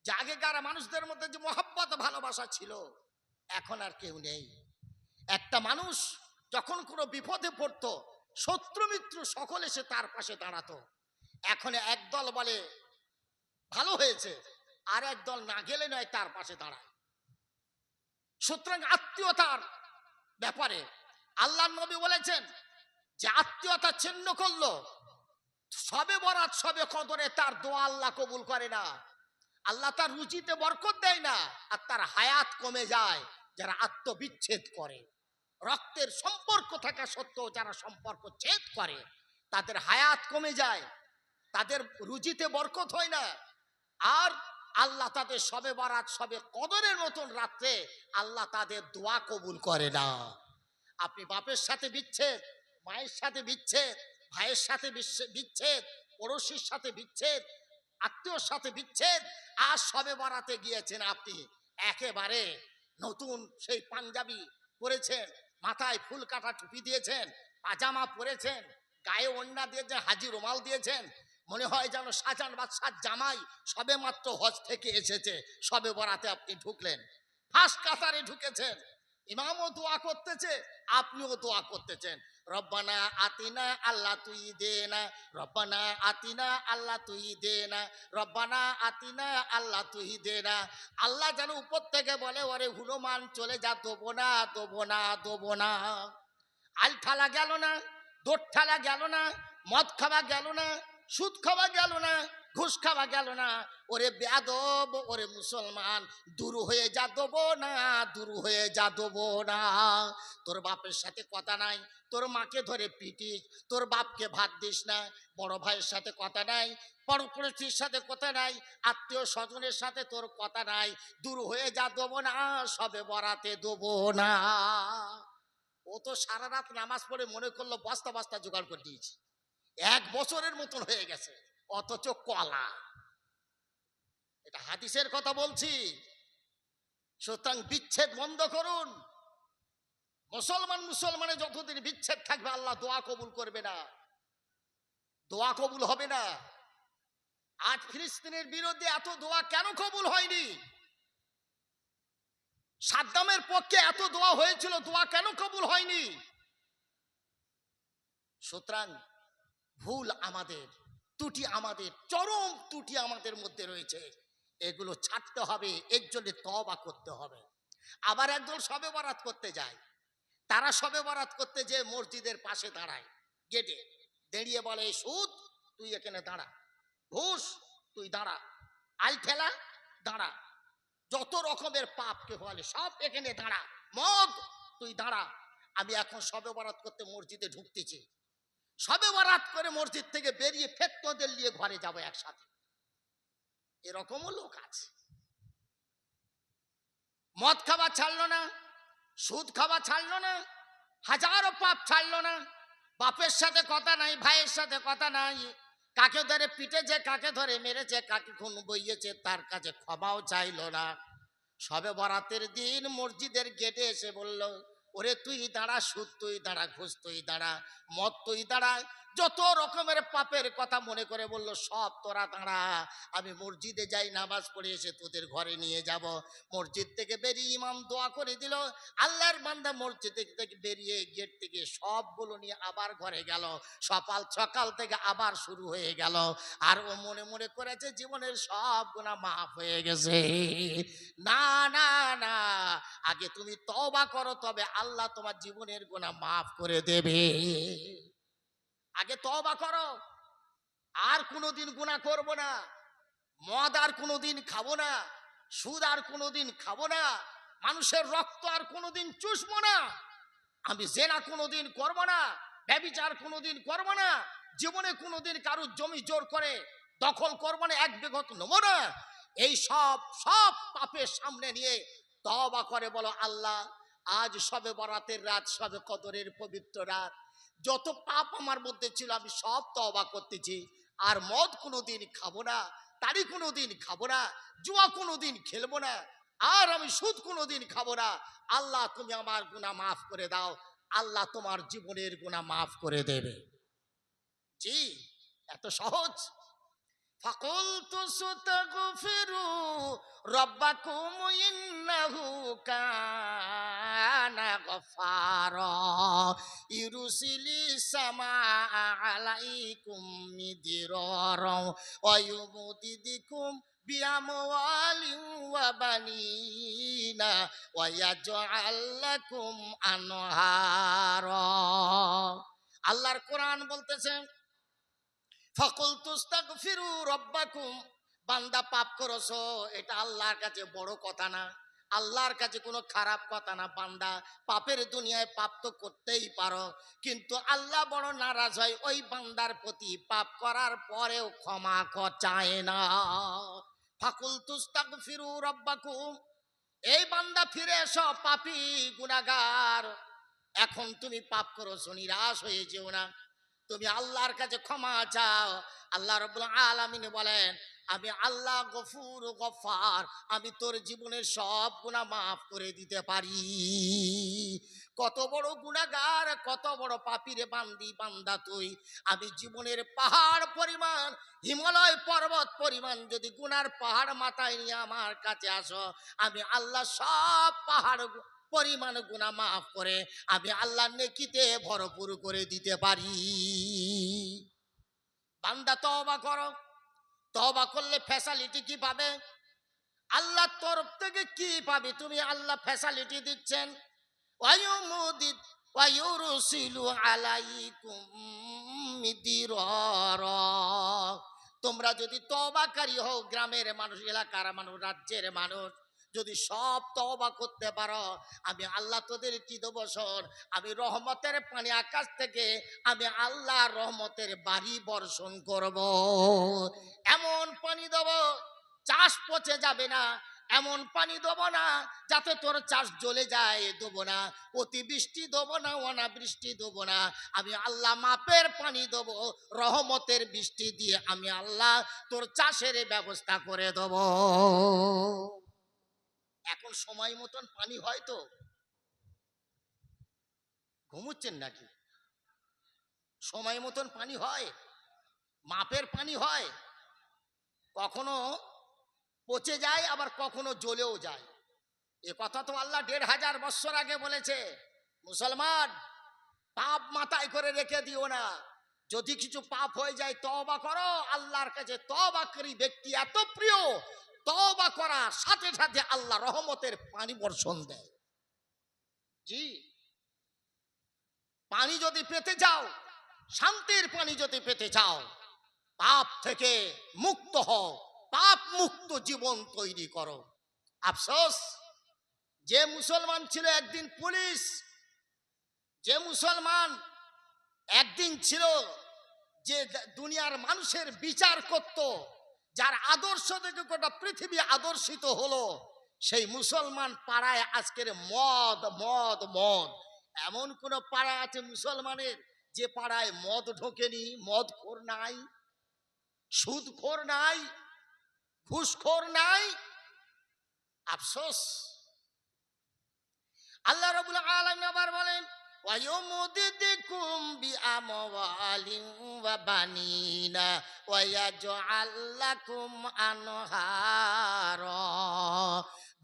যে আগেকার মানুষদের মধ্যে যে মহব্বত ভালোবাসা ছিল এখন আর কেউ নেই। একটা মানুষ যখন কোনো বিপদে পড়তো শত্রু মিত্র সকলে এসে তার পাশে দাঁড়াতো। এখন একদল বলে ভালো হয়েছে, আর একদল না গেলে নয় তার পাশে দাঁড়ায়। সুতরাং আত্মীয়তার ব্যাপারে আল্লাহর নবী বলেছেন যে আত্মীয়তা ছিন্ন করলো সবে বরাত সবে কদরে তার দোয়া আল্লাহ কবুল করে না, আল্লাহ তার রুচিতে বরকত দেয় না, আর তার হায়াত কমে যায়। যারা আত্মবিচ্ছেদ করে, রক্তের সম্পর্ক থাকা সত্ত্বেও যারা সম্পর্ক ছেদ করে, তাদের হায়াত কমে যায়, তাদের রুজিতে বরকত হয় না, আর আল্লাহ তাদের সবে বরাত সবে কদরের মতন রাত্রে আল্লাহ তাদের দোয়া কবুল করে না। আপনি বাপের সাথে বিচ্ছেদ, মায়ের সাথে বিচ্ছেদ, ভাইয়ের সাথে বিচ্ছেদ, পড়োশির সাথে বিচ্ছেদ, আত্মীয়র সাথে বিচ্ছেদ, আর সবে বরাতে গিয়েছেন আপনি একেবারে নতুন সেই পাঞ্জাবি পরেছেন, মাথায় ফুল কাটা টুপি দিয়েছেন, পাজামা পরেছেন, গায়ে ওড়না দিয়েছেন, হাজি রুমাল দিয়েছেন, মনে হয় যেন শাহজাহান বাদশার জামাই সবে মাত্র হজ থেকে এসেছে, সবে বরাতে আপনি ঢুকলেন, ফার্স্ট কাতারে ঢুকেছেন, ইমামও দোয়া করতেছে, আপনিও দোয়া করতেছেন, রব্বানা আতিনা আল্লাহ তুই দে না, রব্বানা আতিনা আল্লাহ তুই দে না, রব্বানা আতিনা আল্লাহ তুই দে না। আল্লাহ যেন উপর থেকে বলে, ওরে হনুমান চলে যা, দেবো না দেবো না দেবো না। আল ঠালা গেল না, দোট ঠালা গেল না, মদ খাওয়া গেল না, সুদ খাওয়া গেল না, ঘুষ খাওয়া গেল না। ওরে বেয়াদব, ওরে মুসলমান, দূর হয়ে যা, দেবো না, দূর হয়ে যা, দেবো না। তোর বাপের সাথে কথা নাই, তোর মাকে ধরে পিটিস, তোর বাপকে ভাত দিস না, বড় ভাইয়ের সাথে কথা নাই, পরপুরুষের সাথে কথা নাই, আত্মীয় স্বজনের সাথে তোর কথা নাই, দূর হয়ে যা, দেবো না, সবে বরাতে দেবো না। ও তো সারা রাত নামাজ পড়ে মনে করলো বস্তা বস্তা জোগাড় করে দিয়েছে, 1 বছরের মতন হয়ে গেছে, অথচ কলা। এটা হাদিসের কথা বলছি। সুতরাং বিচ্ছেদ বন্ধ করুন। মুসলমানে যতদিন বিচ্ছেদ থাকবে আল্লাহ দোয়া কবুল করবে না, দোয়া কবুল হবে না। আজ ফিলিস্তিনের বিরুদ্ধে এত দোয়া কেন কবুল হয়নি? সাদ্দামের পক্ষে এত দোয়া হয়েছিল, দোয়া কেন কবুল হয়নি? সুতরাং ভুল আমাদের, ত্রুটি আমাদের, চরম ত্রুটি আমাদের মধ্যে রয়েছে, এগুলো ছাড়তে হবে, এর জন্য তওবা করতে হবে। আবার একদল শবে বরাত করতে যায়, তারা শবে বরাত করতে যে মসজিদের পাশে দাঁড়ায়, গেটে দাঁড়িয়ে বলে, সুদ তুই এখানে দাঁড়া, ঘুষ তুই দাঁড়া, আল ঠেলা দাঁড়া, যত রকমের পাপ কে বলে সব এখানে দাঁড়া, মদ তুই দাঁড়া। আমি এখন শবে বরাত করতে মসজিদে ঢুকতেছি, শবে বরাত করে মসজিদ থেকে বেরিয়ে ফের তোদের নিয়ে ঘরে যাবো একসাথে। এরকমও লোক আছে। মদ খাওয়া ছাড়লো না, সুদ খাওয়া ছাড়লো না, হাজারো পাপ ছাড়লো না, বাপের সাথে কথা নাই, ভাইয়ের সাথে কথা নাই, কাকে ধরে পিটেছে, কাকে ধরে মেরেছে, কাকে খুন বইয়েছে, তার কাছে ক্ষমাও চাইলো না। শবে বরাতের দিন মসজিদের গেটে এসে বলল, ওরে তুই দাঁড়া, সুদ তুই দাঁড়া, ঘুষ তুই দাঁড়া, মদ তুই দাঁড়া, যত রকমের পাপের কথা মনে করে বলল, সব তোরা দাঁড়া, আমি মসজিদে যাই, নামাজ পড়ে এসে তোদের ঘরে নিয়ে যাব। মসজিদ থেকে বেরিয়ে ইমাম দোয়া করে দিল, আল্লাহর বান্দা মসজিদ থেকে বেরিয়ে গেট থেকে সবগুলো নিয়ে আবার ঘরে গেল। সকাল থেকে আবার শুরু হয়ে গেল, আর ও মনে মনে করেছে জীবনের সব গুনাহ মাফ হয়ে গেছে। না না না, আগে তুমি তওবা করো, তবে আল্লাহ তোমার জীবনের গুনাহ মাফ করে দেবে। আগে তওবা করো, আর কোনোদিন গুনাহ করব না, মদ আর কোনোদিন খাবো না, সুদ আর কোনোদিন খাবো না, মানুষের রক্ত আর কোনোদিন চুষবো না, আমি জেনা কোনোদিন করব না, ব্যভিচার কোনোদিন করব না, জীবনে কোনোদিন কারোর জমি জোর করে দখল করব না, 1 বিঘত নেব না। এই সব পাপের সামনে নিয়ে তওবা করে বলো, আল্লাহ আজ শবে বরাতের রাত, শবে কদরের পবিত্র রাত, যত পাপ আমার মধ্যে ছিল আমি সব তওবা করতেছি, আর মদ কোনোদিন খাবো না, তারি কোনোদিন খাবো না, জুয়া কোনোদিন খেলবো না, আর আমি সুদ কোনোদিন খাবো না। আল্লাহ তুমি আমার গুনাহ মাফ করে দাও। আল্লাহ তোমার জীবনের গুনাহ মাফ করে দেবে। জি, এত সহজ। فقلت استغفروا ربكم إنه كان غفارا يرسل السماء عليكم مدرارا ويمددكم بأموال وبنين ويجعل لكم أنهارا। আল্লাহর কোরআন বলতেছে, ফাকুল তুস্তাগফিরু রব্বাকুম, বান্দা পাপ করেছো, এটা আল্লাহর কাছে বড় কথা না, আল্লাহর কাছে কোনো খারাপ কথা না। বান্দা পাপের দুনিয়ায় পাপ তো করতেই পারো, কিন্তু আল্লাহ বড় নারাজ হয় ওই বান্দার প্রতি পাপ করার পরেও ক্ষমা চায় না। ফাকুল তুস্তাগফিরু রব্বাকুম, এই বান্দা ফিরে এসো, পাপী গুনাহগার, এখন তুমি পাপ করেছো, নিরাশ হয়ে যেও না, তুমি আল্লাহর কাছে ক্ষমা চাও। আল্লাহ রাব্বুল আলামিন বলেন, আমি আল্লাহ গফুর গফার, আমি তোর জীবনের সব গুনাহ মাফ করে দিতে পারি। কত বড় গুনাহগার, কত বড় পাপী রে বান্দা তুই। আমি জীবনের পাহাড় পরিমাণ, হিমালয় পর্বত পরিমাণ যদি গুনার পাহাড় মাথায় নিয়ে আমার কাছে আসো, আমি আল্লাহ সব পাহাড় পরিমাণ গুনাহ মাফ করে আমি আল্লাহ নেকিতে ভরপুর করে দিতে পারি। বান্দা তওবা করো। তওবা করলে ফ্যাসিলিটি কি পাবে? আল্লাহর তরফ থেকে কি পাবে? তুমি আল্লাহ ফ্যাসিলিটি দিচ্ছেন, ওয়ায়ুমুদিদ ওয়ায়ুরসিলু আলাইকুম মিদরারা। তোমরা যদি তওবাকারী হও, গ্রামের মানুষ, এলাকার মানুষ, রাজ্যের মানুষ যদি সব তওবা করতে পারো, আমি আল্লাহ তোদের কি দেবো? শোন, আমি রহমতের পানি আকাশ থেকে আমি আল্লাহ রহমতের বাড়ি বর্ষণ করব। এমন পানি দেব চাষ পচে যাবে না, এমন পানি দেবো না যাতে তোর চাষ জ্বলে যায়, দেবো না অতিবৃষ্টি, দেবো না অনাবৃষ্টি, দেবো না। আমি আল্লাহ মাপের পানি দেবো, রহমতের বৃষ্টি দিয়ে আমি আল্লাহ তোর চাষের ব্যবস্থা করে দেবো। এখন সময় মতন পানি হয় তো? ঘুমুচ্ছেন নাকি? সময় মতন পানি হয়, মাপের পানি হয়, কখনো পচে যায় আবার কখনো জ্বলেও যায়। এ কথা তো আল্লাহ ১৫০০ বছর আগে বলেছে। মুসলমান, পাপ মাথায় করে রেখে দিও না। যদি কিছু পাপ হয়ে যায় তওবা করো। আল্লাহর কাছে তওবাকারী ব্যক্তি এত প্রিয়, তওবা করার সাথে সাথে আল্লাহ রহমতের পানি বর্ষণ দেয়। জি, পানি যদি পেতে চাও, শান্তির পানি যদি পেতে চাও, পাপ থেকে মুক্ত হও, পাপ মুক্ত জীবন তৈরি করো। আফসোস, যে মুসলমান ছিল একদিন পুলিশ, যে মুসলমান একদিন ছিল যে দুনিয়ার মানুষের বিচার করত, যার আদর্শ থেকে গোটা পৃথিবী আদর্শিত হলো, সেই মুসলমান পাড়ায় আজকের মদ মদ মদ। এমন কোন পাড়া আছে মুসলমানের যে পাড়ায় মদ ঢোকেনি? মদখোর নাই, সুদখোর নাই, ঘুষখোর নাই। আফসোস। আল্লাহ রাব্বুল আলামিন আবার বলেন, ওয়ায়ুমদিদকুম বিআমওয়ালিন ওয়া বানিনা ওয়ায়াজআল লাকুম আনহারা।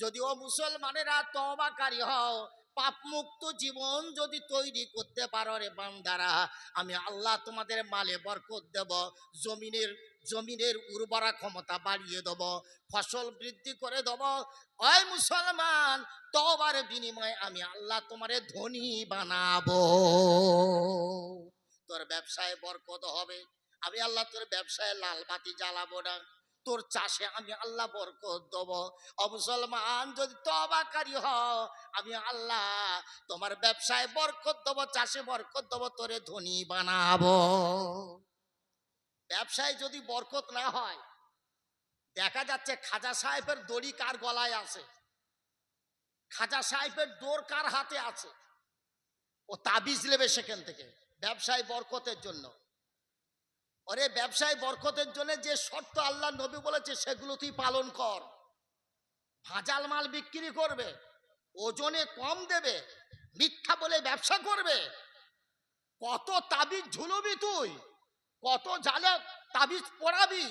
যদি ও মুসলমানেরা তওবাকারী হও, পাপ মুক্ত জীবন যদি তৈরি করতে পারো রে বান্দারা, আমি আল্লাহ তোমাদের মালে বরকত দেব, জমিনের উর্বরা ক্ষমতা বাড়িয়ে দেব, ফসল বৃদ্ধি করে দেব। ওই মুসলমান, তওবার বিনিময়ে আমি আল্লাহ তোমারে ধনী বানাবো। তোর ব্যবসায় বরকত হবে, আমি আল্লাহ তোর ব্যবসায় লাল বাতি জ্বালাবো না, তোর চাষে আমি আল্লাহ বরকত দেব। ও মুসলমান, যদি তওবাকারী হও, আমি আল্লাহ তোমার ব্যবসায় বরকত দেব, চাষে বরকত দেব, তোরে ধনী বানাবো। ব্যবসায় যদি বরকত না হয়, দেখা যাচ্ছে খাজা সাহেবের দড়ি কার গলায় আছে, খাজা সাহেবের ডোর কার হাতে আছে, ও তাবিজ নেবে সেখান থেকে ব্যবসায় বরকতের জন্য। ওরে ব্যবসায় বরকতের জন্য যে শর্ত আল্লাহ নবী বলেছে সেগুলো তুই পালন কর। ভাজাল মাল বিক্রি করবে, ওজনে কম দেবে, মিথ্যা বলে ব্যবসা করবে, কত তাবিজ ঝুলবি তুই, কত জালে তাবিজ পড়াবি,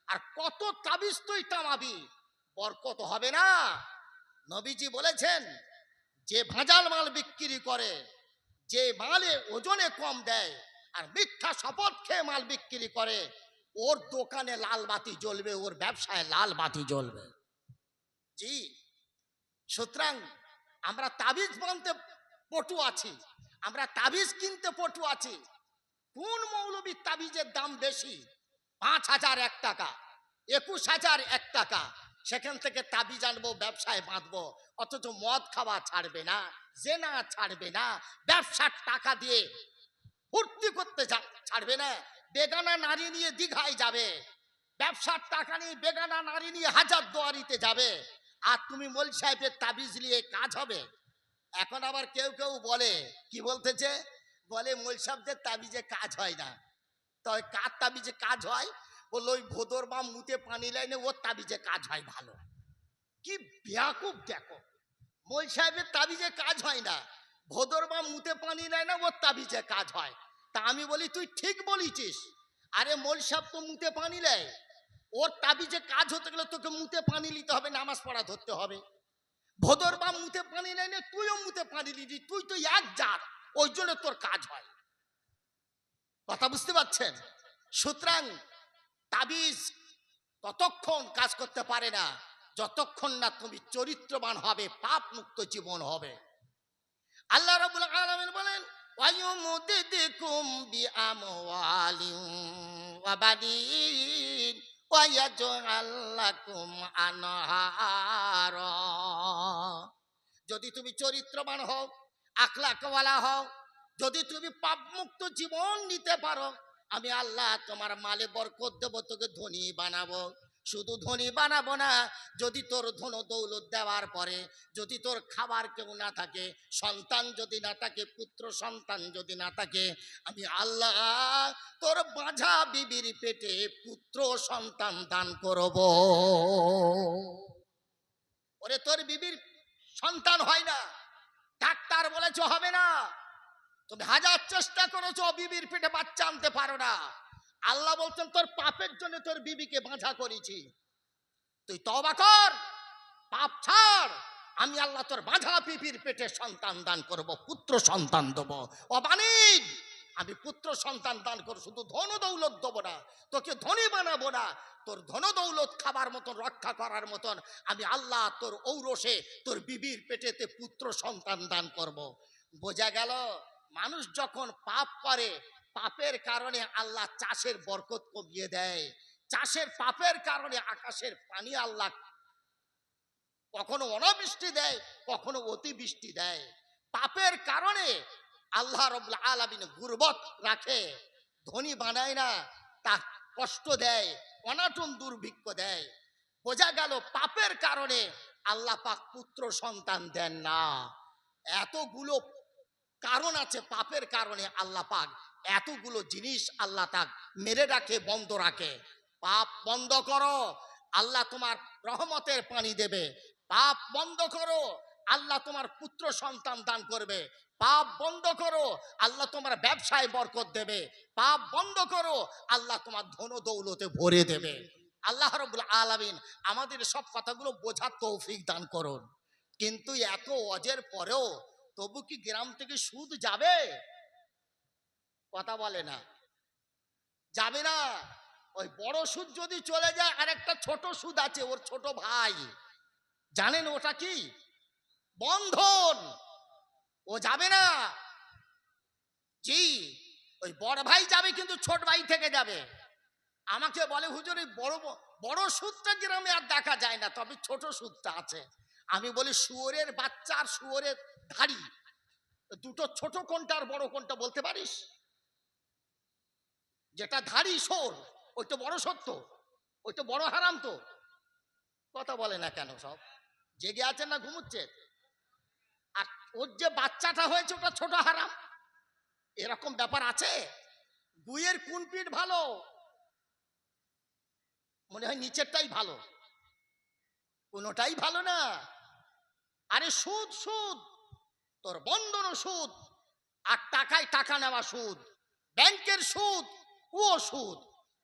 আর কত তাবিজ তুই টামাবি, বরকত হবে না। নবীজি বলেছেন, যে ভাজাল মাল বিক্রি করে, যে মালে ওজনে কম দেয় আর মিথ্যা শপথ খেয়ে মাল বিক্রি করে, ওর দোকানে লাল বাতি জ্বলবে, ওর ব্যবসায় লাল বাতি জ্বলবে। জি, সুতরাং আমরা তাবিজ বানতে পটু আছি, আমরা তাবিজ কিনতে পটু আছি। কোন মৌলবীর তাবিজের দাম বেশি? ৫,০০০ টাকা, ২১,০০০ টাকা, সেখান থেকে তাবিজ আনবো, ব্যবসায় বাঁধবো, অথচ মদ খাওয়া ছাড়বে না, জেনা ছাড়বে না, ব্যবসার টাকা দিয়ে ফুর্তি করতে ছাড়বে না, বেগানা নারী নিয়ে দীঘায় যাবে, ব্যবসার টাকা নিয়ে বেগানা নারী নিয়ে হাজারদুয়ারিতে যাবে, আর তুমি মৌলভী সাহেবের তাবিজ নিয়ে কাজ হবে? এখন আবার কেউ কেউ বলে, কি বলতেছে, বলে মৌলভী সাহেবদের তাবিজে কাজ হয় না। তবে কার তাবিজে কাজ হয়? বললো ওই ভোদর বা মুতে পানি লাইনে ওর তাবিজে কাজ হয় ভালো। কি বেয়াকুব দেখো, মৌলভী সাহেবের তাবিজে কাজ হয় না, ভোদর বা মুতে পানি নেয় না, ওর তাবিজে কাজ হয়। তা আমি বলি তুই ঠিক বলিছিস, আরে মোল সাহেব তো মুতে পানি নেয়, ওর তাবিজে কাজ হতে গেলে তোকে মুতে পানি নিতে হবে, নামাজ পড়া ধরতে হবে। ভোদর বা মুতে পানি নেয় না, তুইও মুতে পানি নিবি, তুই তো এক জাত, ওই জন্য তোর কাজ হয়। কথা বুঝতে পারছেন? সুতরাং তাবিজ ততক্ষণ কাজ করতে পারে না যতক্ষণ না তুমি চরিত্রবান হবে, পাপ মুক্ত জীবন হবে। আল্লাহ রাব্বুল আলামিন বলেন ওয়ায়ুমুদিদুকুম বিআমওয়ালিন ওয়া বানিন ওয়া ইয়াজআল লাকুম আনহারা। যদি তুমি চরিত্রবান হও, আখলাকওয়ালা হও, যদি তুমি পাপমুক্ত জীবন নিতে পারো, আমি আল্লাহ তোমার মালে বরকত দেব, তোকে ধনী বানাবো। শুধু ধনী বানাবো না, যদি তোর ধন দৌলত দেওয়ার পরে যদি তোর খাবার কেউ না থাকে, সন্তান যদি না থাকে, পুত্র সন্তান যদি না থাকে, আমি আল্লাহ তোর বাঁঝা বিবির পেটে পুত্র সন্তান দান করব। ওরে তোর বিবির সন্তান হয় না, ডাক্তার বলেছে হবে না, তুমি হাজার চেষ্টা করেছো, বিবির পেটে বাচ্চা আনতে পারো না। আল্লাহ বলছেন তোর পাপের জন্য তোর বিবিকে বাঁধা করেছি, তুই তওবা কর, পাপ ছাড়, আমি আল্লাহ তোর বাঁধা বিবির পেটে সন্তান দান করব, পুত্র সন্তান দেবো। অবানিন, আমি পুত্র সন্তান দান করব, শুধু ধন দৌলত দেবো না, তোকে ধনী বানাবো না, তোর ধন দৌলত খাবার মতন, রক্ষা করার মতন আমি আল্লাহ তোর ঔরসে তোর বিবির পেটেতে পুত্র সন্তান দান করব। বোঝা গেল, মানুষ যখন পাপ করে, পাপের কারণে আল্লাহ চাষের বরকত কমিয়ে দেয়। চাষের পাপের কারণে আকাশের পানি আল্লাহ কখনো অনাবৃষ্টি দেয়, কখনো অতিবৃষ্টি দেয়। পাপের কারণে আল্লাহ রাব্বুল আলামিন গুরবত রাখে, ধনী বানায় না, তা কষ্ট দেয়, অনাটন দুর্ভিক্ষ দেয়। বোঝা গেল পাপের কারণে আল্লাহ পাক পুত্র সন্তান দেন না। এতগুলো কারণ আছে পাপের কারণে আল্লাহ পাক এতগুলো জিনিস আল্লাহ তাক মেরে রাখে, বন্ধ রাখে। পাপ বন্ধ করো, আল্লাহ তোমার রহমতের পানি দেবে। পাপ বন্ধ করো, আল্লাহ তোমার পুত্র সন্তান দান করবে। পাপ বন্ধ করো, আল্লাহ তোমার ব্যবসায় বরকত দেবে। পাপ বন্ধ করো, আল্লাহ তোমার ধন দৌলতে ভরে দেবে। আল্লাহ রাব্বুল আলামিন আমাদের সব কথাগুলো বোঝার তৌফিক দান করুন। কিন্তু এত অজের পরেও তবু কি গ্রাম থেকে সুদ যাবে? কথা বলে না, যাবে না। ওই বড় সুদ যদি চলে যায়, আর একটা ছোট সুদ আছে, ওর ছোট ভাই, জানেন ওটা কি? বন্ধন। ও যাবে না। জি, ওই বড় ভাই যাবে, কিন্তু ছোট ভাই থেকে যাবে। আমাকে বলে হুজুর এই বড় সুদটা গ্রামে আর দেখা যায় না, তবে ছোট সুদটা আছে। আমি বলি শুয়োরের বাচ্চা আর শুয়োরের ধাড়ি, দুটো ছোট কোনটা আর বড় কোনটা বলতে পারিস? যেটা ধাড়ি সোর, ওই তো বড় সত্য, ওই তো বড় হারাম। তো কথা বলে না কেন? সব জেগে আছেন না ঘুমুচ্ছে? আর ওর যে বাচ্চাটা হয়েছে ওটা ছোট হারাম, এরকম ব্যাপার আছে? গুইয়ের কোন পিঠ ভালো? মনে হয় নিচেরটাই ভালো, কোনোটাই ভালো না। আরে সুদ সুদ, তোর বন্ধন সুদ, আর টাকায় টাকা নেওয়া সুদ, ব্যাংকের সুদ ও সুদ।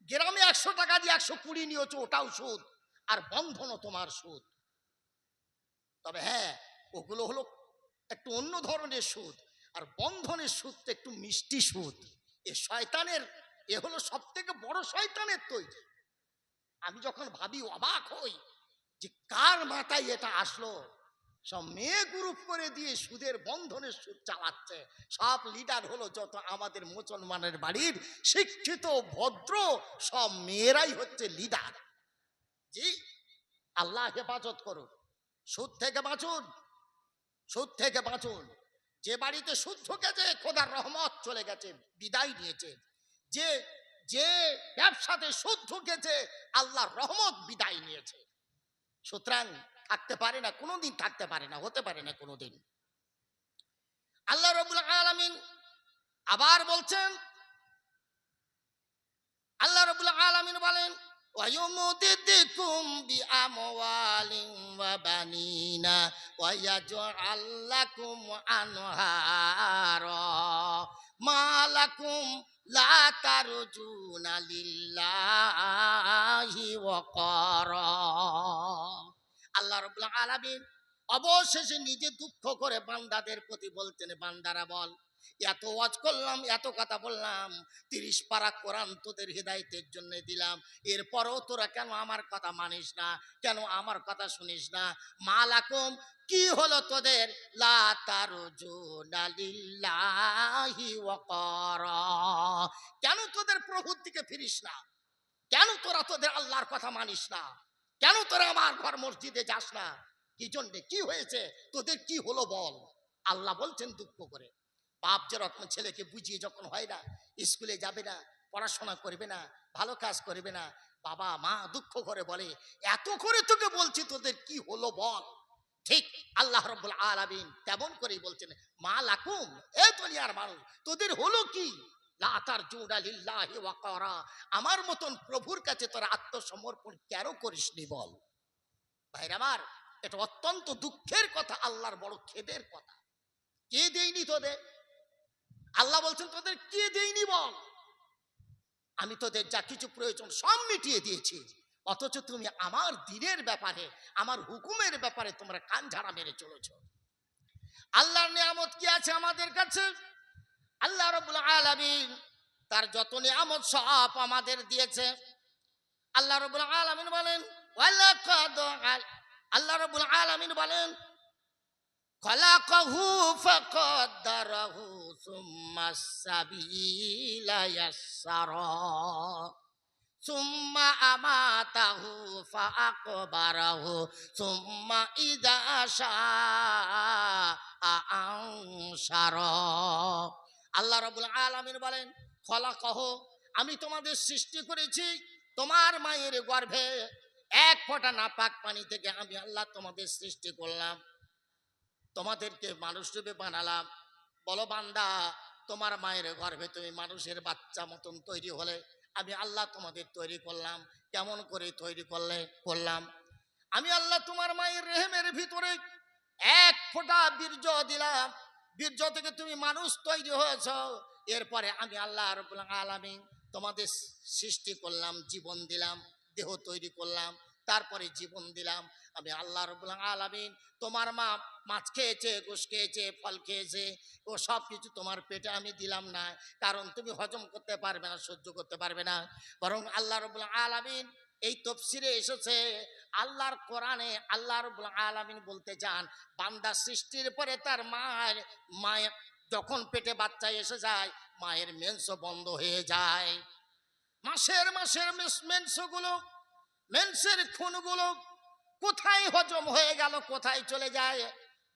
গ্রামে 100 টাকা দিয়ে 120 নিয়েছো, ওটাও সুদ। আর বন্ধনও তোমার সুদ। তবে হ্যাঁ, ওগুলো হলো একটু অন্য ধরনের সুদ, আর বন্ধনের সুদটা একটু মিষ্টি সুদ। এ শয়তানের, এ হলো সব থেকে বড় শয়তানের তৈরি। আমি যখন ভাবি অবাক হই যে কার মাথায় এটা আসলো। সব মেয়ে গ্রুপ করে দিয়ে সুদের বন্ধনের সুদ চালাচ্ছে। সব লিডার হলো যত আমাদের মুসলমানের বাড়ির শিক্ষিত ভদ্র সব মেয়েরাই হচ্ছে লিডার। জি, আল্লাহ হেফাজত করুন, সুদ থেকে বাঁচুন, সুদ থেকে বাঁচুন। যে বাড়িতে সুদ ঢুকেছে, খোদার রহমত চলে গেছে, বিদায় নিয়েছে। যে যে ব্যবসাতে সুদ ঢুকেছে, আল্লাহর রহমত বিদায় নিয়েছে। সুতরাং থাকতে পারে না, কোনোদিন থাকতে পারে না, হতে পারে না কোনোদিন। আল্লাহ রাব্বুল আলামিন আবার বলছেন, আল্লাহ রাব্বুল আলামিন বলেন ويمددكم بأموال وبنين ويجعل لكم أنهارا ما لكم لا ترجون لله وقارا আল্লাহ রাব্বুল আলামিন অবশেষে নিজে দুঃখ করে বান্দাদের প্রতি বলতেন, বান্দারা বল, এত ওয়াজ করলাম, এত কথা বললাম, 30 পারা কোরআন তোদের হিদায়াতের জন্য দিলাম, এরপরও তোরা কেন আমার কথা মানিস না, কেন আমার কথা শুনিস না? মালাকুম, কি হলো তোদের? লা তারজুনা লিল্লাহি ওয়াকারা, কেন তোদের প্রভুর দিকে ফিরিস না? কেন তোরা তোদের আল্লাহর কথা মানিস না? কেন তোরা আমার ঘর মসজিদে যাস না? কি জন্যে? কি হয়েছে তোদের? কি হলো বল? আল্লাহ বলছেন দুঃখ করে। বাপ যেরকম ছেলেকে বুঝিয়ে যখন হয় না, স্কুলে যাবে না, পড়াশোনা করবে না, ভালো কাজ করবে না, বাবা মা দুঃখ করে বলে, এত করে তোকে বলছি তোদের কি হলো বল? ঠিক আল্লাহ রাব্বুল আলামিন তেমন করেই বলছেন, মা লাকুম, এ দুনিয়ার মানুষ, তোদের হলো কি? লা তারজুনা লিল্লাহি ওয়াকারা, আমার মতন প্রভুর কাছে তোরা আত্মসমর্পণ কেন করিসনি বল? ভাইরা আমার, এটা অত্যন্ত দুঃখের কথা, আল্লাহর বড় খেদের কথা। কে দেয়নি তোদের? আল্লাহ বলছেন তোদের কে দেয়নি বল? আমি তোদের যা কিছু প্রয়োজন সব মিটিয়ে দিয়েছি, অথচ তুমি আমার দ্বীনের ব্যাপারে, আমার হুকুমের ব্যাপারে তোমরা কান ঝাড়া মেরে চলেছ। আল্লাহর নিয়ামত কি আছে আমাদের কাছে? আল্লাহ রাব্বুল আলামিন তার যত নিয়ামত সব আমাদের দিয়েছে। আল্লাহ রাব্বুল আলামিন বলেন, ওয়ালাকাদ, আল্লাহ রাব্বুল আলামিন বলেন, খালাকাহু ফাকাদ্দারাহু সুম্মাস সাবিলা ইয়াসসারা সুম্মা আমাতাহু ফাআকবারাহু সুম্মা ইযা শাআ আনশারা। আল্লাহ রাব্বুল আলামিন বলেন, খালাকাহু, আমি তোমাদের সৃষ্টি করেছি তোমার মায়ের গর্ভে, এক ফোঁটা নাপাক পানি থেকে আমি আল্লাহ তোমাদের সৃষ্টি করলাম, তোমাদেরকে মানুষ রূপে বানালাম। বলো বান্দা, তোমার মায়ের গর্ভে তুমি মানুষের বাচ্চা মতন তৈরি হলে, আমি আল্লাহ তোমাদের তৈরি করলাম। কেমন করে তৈরি করলাম? আমি আল্লাহ তোমার মায়ের রেহেমের ভিতরে এক ফোঁটা বীর্য দিলাম, বীর্য থেকে তুমি মানুষ তৈরি হয়েছ। এরপরে আমি আল্লাহ রাব্বুল আলামিন তোমাদের সৃষ্টি করলাম, জীবন দিলাম, দেহ তৈরি করলাম, তারপরে জীবন দিলাম। আমি আল্লাহ রাব্বুল আলামিন, তোমার মা মাছ খেয়েছে, গোশ খেয়েছে, ফল খেয়েছে, ও সব কিছু তোমার পেটে আমি দিলাম না, কারণ তুমি হজম করতে পারবে না, সহ্য করতে পারবে না। বরং আল্লাহ রাব্বুল আলামিন, এই তফসিরে এসেছে, আল্লাহর কোরআনে আল্লাহ রাব্বুল আলামিন বলতে চান, বান্দা সৃষ্টির পরে তার মায়ের যখন পেটে বাচ্চা এসে যায়, মায়ের মেন্স বন্ধ হয়ে যায়। মাসের মেন্সগুলো, মেন্সের খুনগুলো কোথায় হজম হয়ে গেল, কোথায় চলে যায়?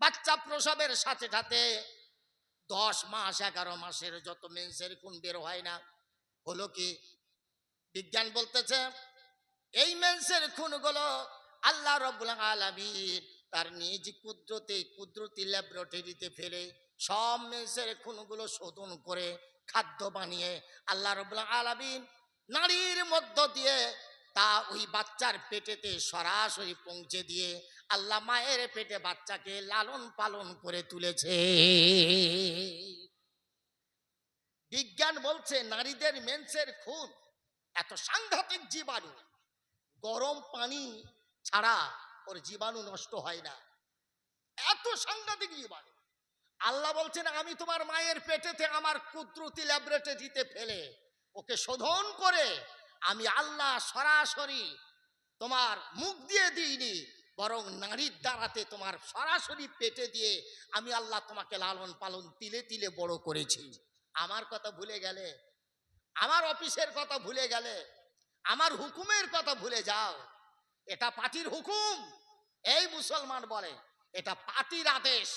বাচ্চা প্রসবের সাথে সাথে 10 মাস 11 মাসের যত মেন্সের খুন বের হয় না, হলো কি? বিজ্ঞান বলতেছে এই মেন্সের খুনগুলো আল্লাহ রাব্বুল আলামিন তার নিজ কুদরতি ল্যাবরেটরিতে ফেলে সব মেন্সের খুনগুলো শোধন করে খাদ্য বানিয়ে আল্লাহ রাব্বুল আলামিন নারীর মধ্য দিয়ে তা ওই বাচ্চার পেটেতে সরাসরি পৌঁছে দিয়ে আল্লাহ মায়ের পেটে বাচ্চাকে লালন পালন করে তুলেছে। বিজ্ঞান বলছে নারীদের মেন্সের খুন এত সাংঘাতিক জীবাণু, গরম পানি ছাড়া ওর জীবাণু নষ্ট হয় না, এত সাংঘাতিক জীবাণু। আল্লাহ বলছেন আমি তোমার মায়ের পেটেতে আমার কুদরতি ল্যাবরেটরিতে ফেলে ওকে শোধন করে আমি আল্লাহ সরাসরি তোমার মুখ দিয়ে দিইনি, বরং নারীর দ্বারাতে তোমার সরাসরি পেটে দিয়ে আমি আল্লাহ তোমাকে লালন পালন তিলে তিলে বড় করেছি। আমার কথা ভুলে গেলে, আমার অফিসের কথা ভুলে গেলে, আমার হুকুমের কথা ভুলে যাও। এটা পার্টির হুকুম, এই মুসলমান বলে এটা পার্টির আদেশ,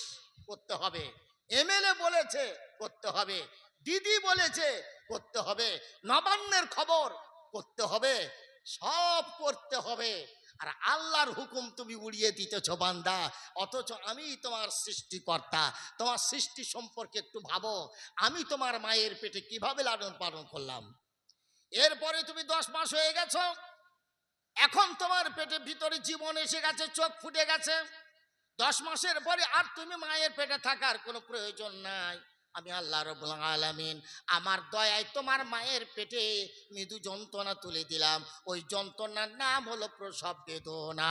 করতে হবে। এমএলএ বলেছে করতে হবে, দিদি বলেছে করতে হবে, নবান্নের খবর করতে হবে, সব করতে হবে। আর আল্লাহর হুকুম তুমি উড়িয়ে দিতেছ বান্দা, অথচ আমি তোমার সৃষ্টিকর্তা, তোমার সৃষ্টি সম্পর্কে একটু ভাবো। আমি তোমার মায়ের পেটে কিভাবে লালন পালন করলাম, এরপরে তুমি 10 মাস হয়ে গেছো, এখন তোমার পেটের ভিতরে জীবন এসে গেছে, চোখ ফুটে গেছে। 10 মাসের পরে আর তুমি মায়ের পেটে থাকার কোনো প্রয়োজন নাই। আমি আল্লাহ রাব্বুল আলামিন আমার দয়ায় তোমার মায়ের পেটে মৃদু যন্ত্রণা তুলে দিলাম। ওই যন্ত্রণার নাম হলো প্রসব বেদনা।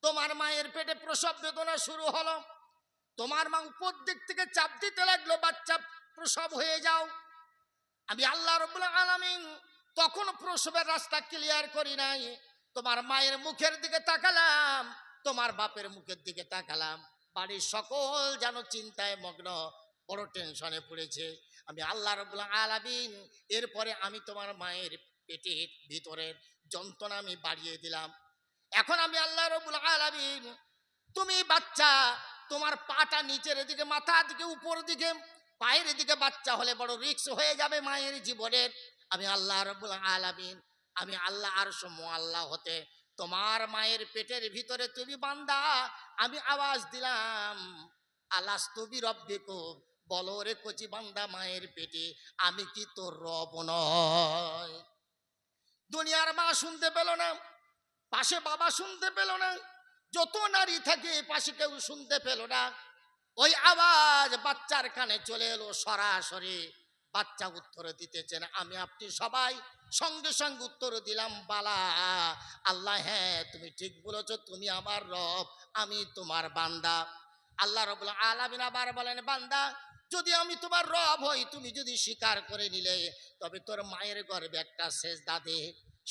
তোমার মায়ের পেটে প্রসব বেদনা শুরু হলো। তোমার মা উপর দিক থেকে চাপ দিতে লাগলো, বাচ্চা প্রসব হয়ে যাও। আমি আল্লাহ রাব্বুল আলামিন তখন প্রসবের রাস্তা ক্লিয়ার করি নাই। তোমার মায়ের মুখের দিকে তাকালাম, তোমার বাপের মুখের দিকে তাকালাম। বাড়ির সকল যেন চিন্তায় মগ্ন, বড় টেনশনে পড়েছে। আমি আল্লাহ রাব্বুল আলামিন এরপরে আমি তোমার মায়ের পেটের ভিতরের যন্ত্রণা আমি বাড়িয়ে দিলাম। এখন আমি আল্লাহ রাব্বুল আলামিন, তুমি বাচ্চা, তোমার পাটা নিচের দিকে, মাথা দিকে, উপর দিকে, পায়ের দিকে বাচ্চা হলে বড় রিস্ক হয়ে যাবে মায়ের জীবনের। আমি আল্লাহ রাব্বুল আলামিন, আমি আল্লাহ আরশ মুআল্লা হতে তোমার মায়ের পেটের ভিতরে তুমি বান্দা, আমি আওয়াজ দিলাম, আলাস্তু বিরব্বিকুম, বলো রে কচি বান্দা মায়ের পেটে, আমি কি তোর রব নয়? দুনিয়ার মা শুনতে পেল না, পাশে বাবা শুনতে পেল না, যত নারী থাকে পাশে কেউ শুনতে পেল না। ওই আওয়াজ বাচ্চার কানে চলে এলো সরাসরি। বাচ্চা উত্তর দিতেছেন, আমি আপনি সবাই সঙ্গে সঙ্গে উত্তর দিলাম, বালা আল্লাহ, হ্যাঁ তুমি ঠিক বলেছ, তুমি আমার রব, আমি তোমার বান্দা। আল্লাহ রাব্বুল আলামিন আবার বলেন, বান্দা যদি আমি তোমার রব হই, তুমি যদি স্বীকার করে নিলে, তবে তোর মায়ের গর্ভে একটা সেজদা দে।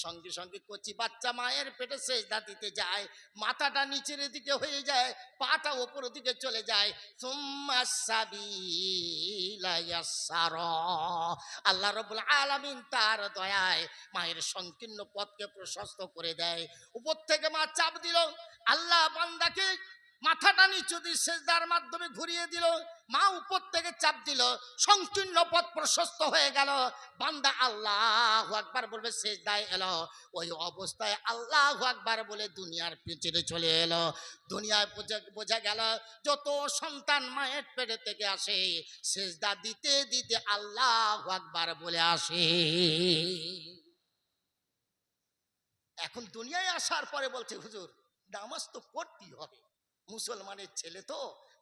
সঙ্গে সঙ্গে কচি বাচ্চা মায়ের পেটে সেজদা দিতে যায়, মাথাটা নিচের দিকে হয়ে যায়, পাটা ওপর দিকে চলে যায়। সুম্মা সাবিলা ইয়াসসারা। আল্লাহ রাব্বুল আলামিন তার দয়ায় মায়ের সংকীর্ণ পথকে প্রশস্ত করে দেয়। উপর থেকে মা চাপ দিল, আল্লাহ বান্দাকে মাথাটা নিচু দিয়ে সেজদার মাধ্যমে ঘুরিয়ে দিল। মা উপর থেকে চাপ দিল, সংকীর্ণ পথ প্রশস্ত হয়ে গেল। বান্দা আল্লাহু আকবার বলবে, সেজদায় এলো। ওই অবস্থায় আল্লাহু আকবার বলে দুনিয়ার পিছনে চলে এলো। দুনিয়ায় বোঝা গেল যত সন্তান মায়ের পেটে থেকে আসে, সেজদা দিতে দিতে আল্লাহু আকবার বলে আসে। এখন দুনিয়ায় আসার পরে বলছে, হুজুর নামাজ তো পড়তেই হবে, মুসলমানের ছেলে তো,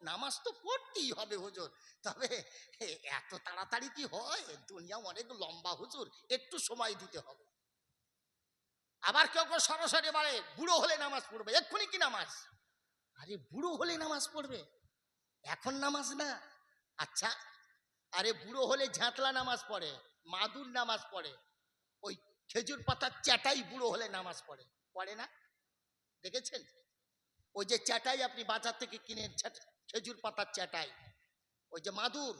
নামাজ তো পড়তেই হবে হুজুর। তবে এত তাড়াতাড়ি কি হয়? দুনিয়া অনেক লম্বা হুজুর, একটু সময় দিতে হবে। আবার কেউ কেউ সরাসরি বলে, বুড়ো হলে নামাজ পড়বে। এক্ষুনি কি নামাজ? আরে বুড়ো হলে নামাজ পড়বে, এখন নামাজ না। আচ্ছা, আরে বুড়ো হলে ঝাঁতলা নামাজ পড়ে, মাদুর নামাজ পড়ে, ওই খেজুর পাতার চ্যাটাই বুড়ো হলে নামাজ পড়ে, পড়ে না? দেখেছেন? ওই যে চ্যাটাই আপনি বাজার থেকে কিনে, খেজুর পাতার চ্যাটাই, ওই যে মাদুর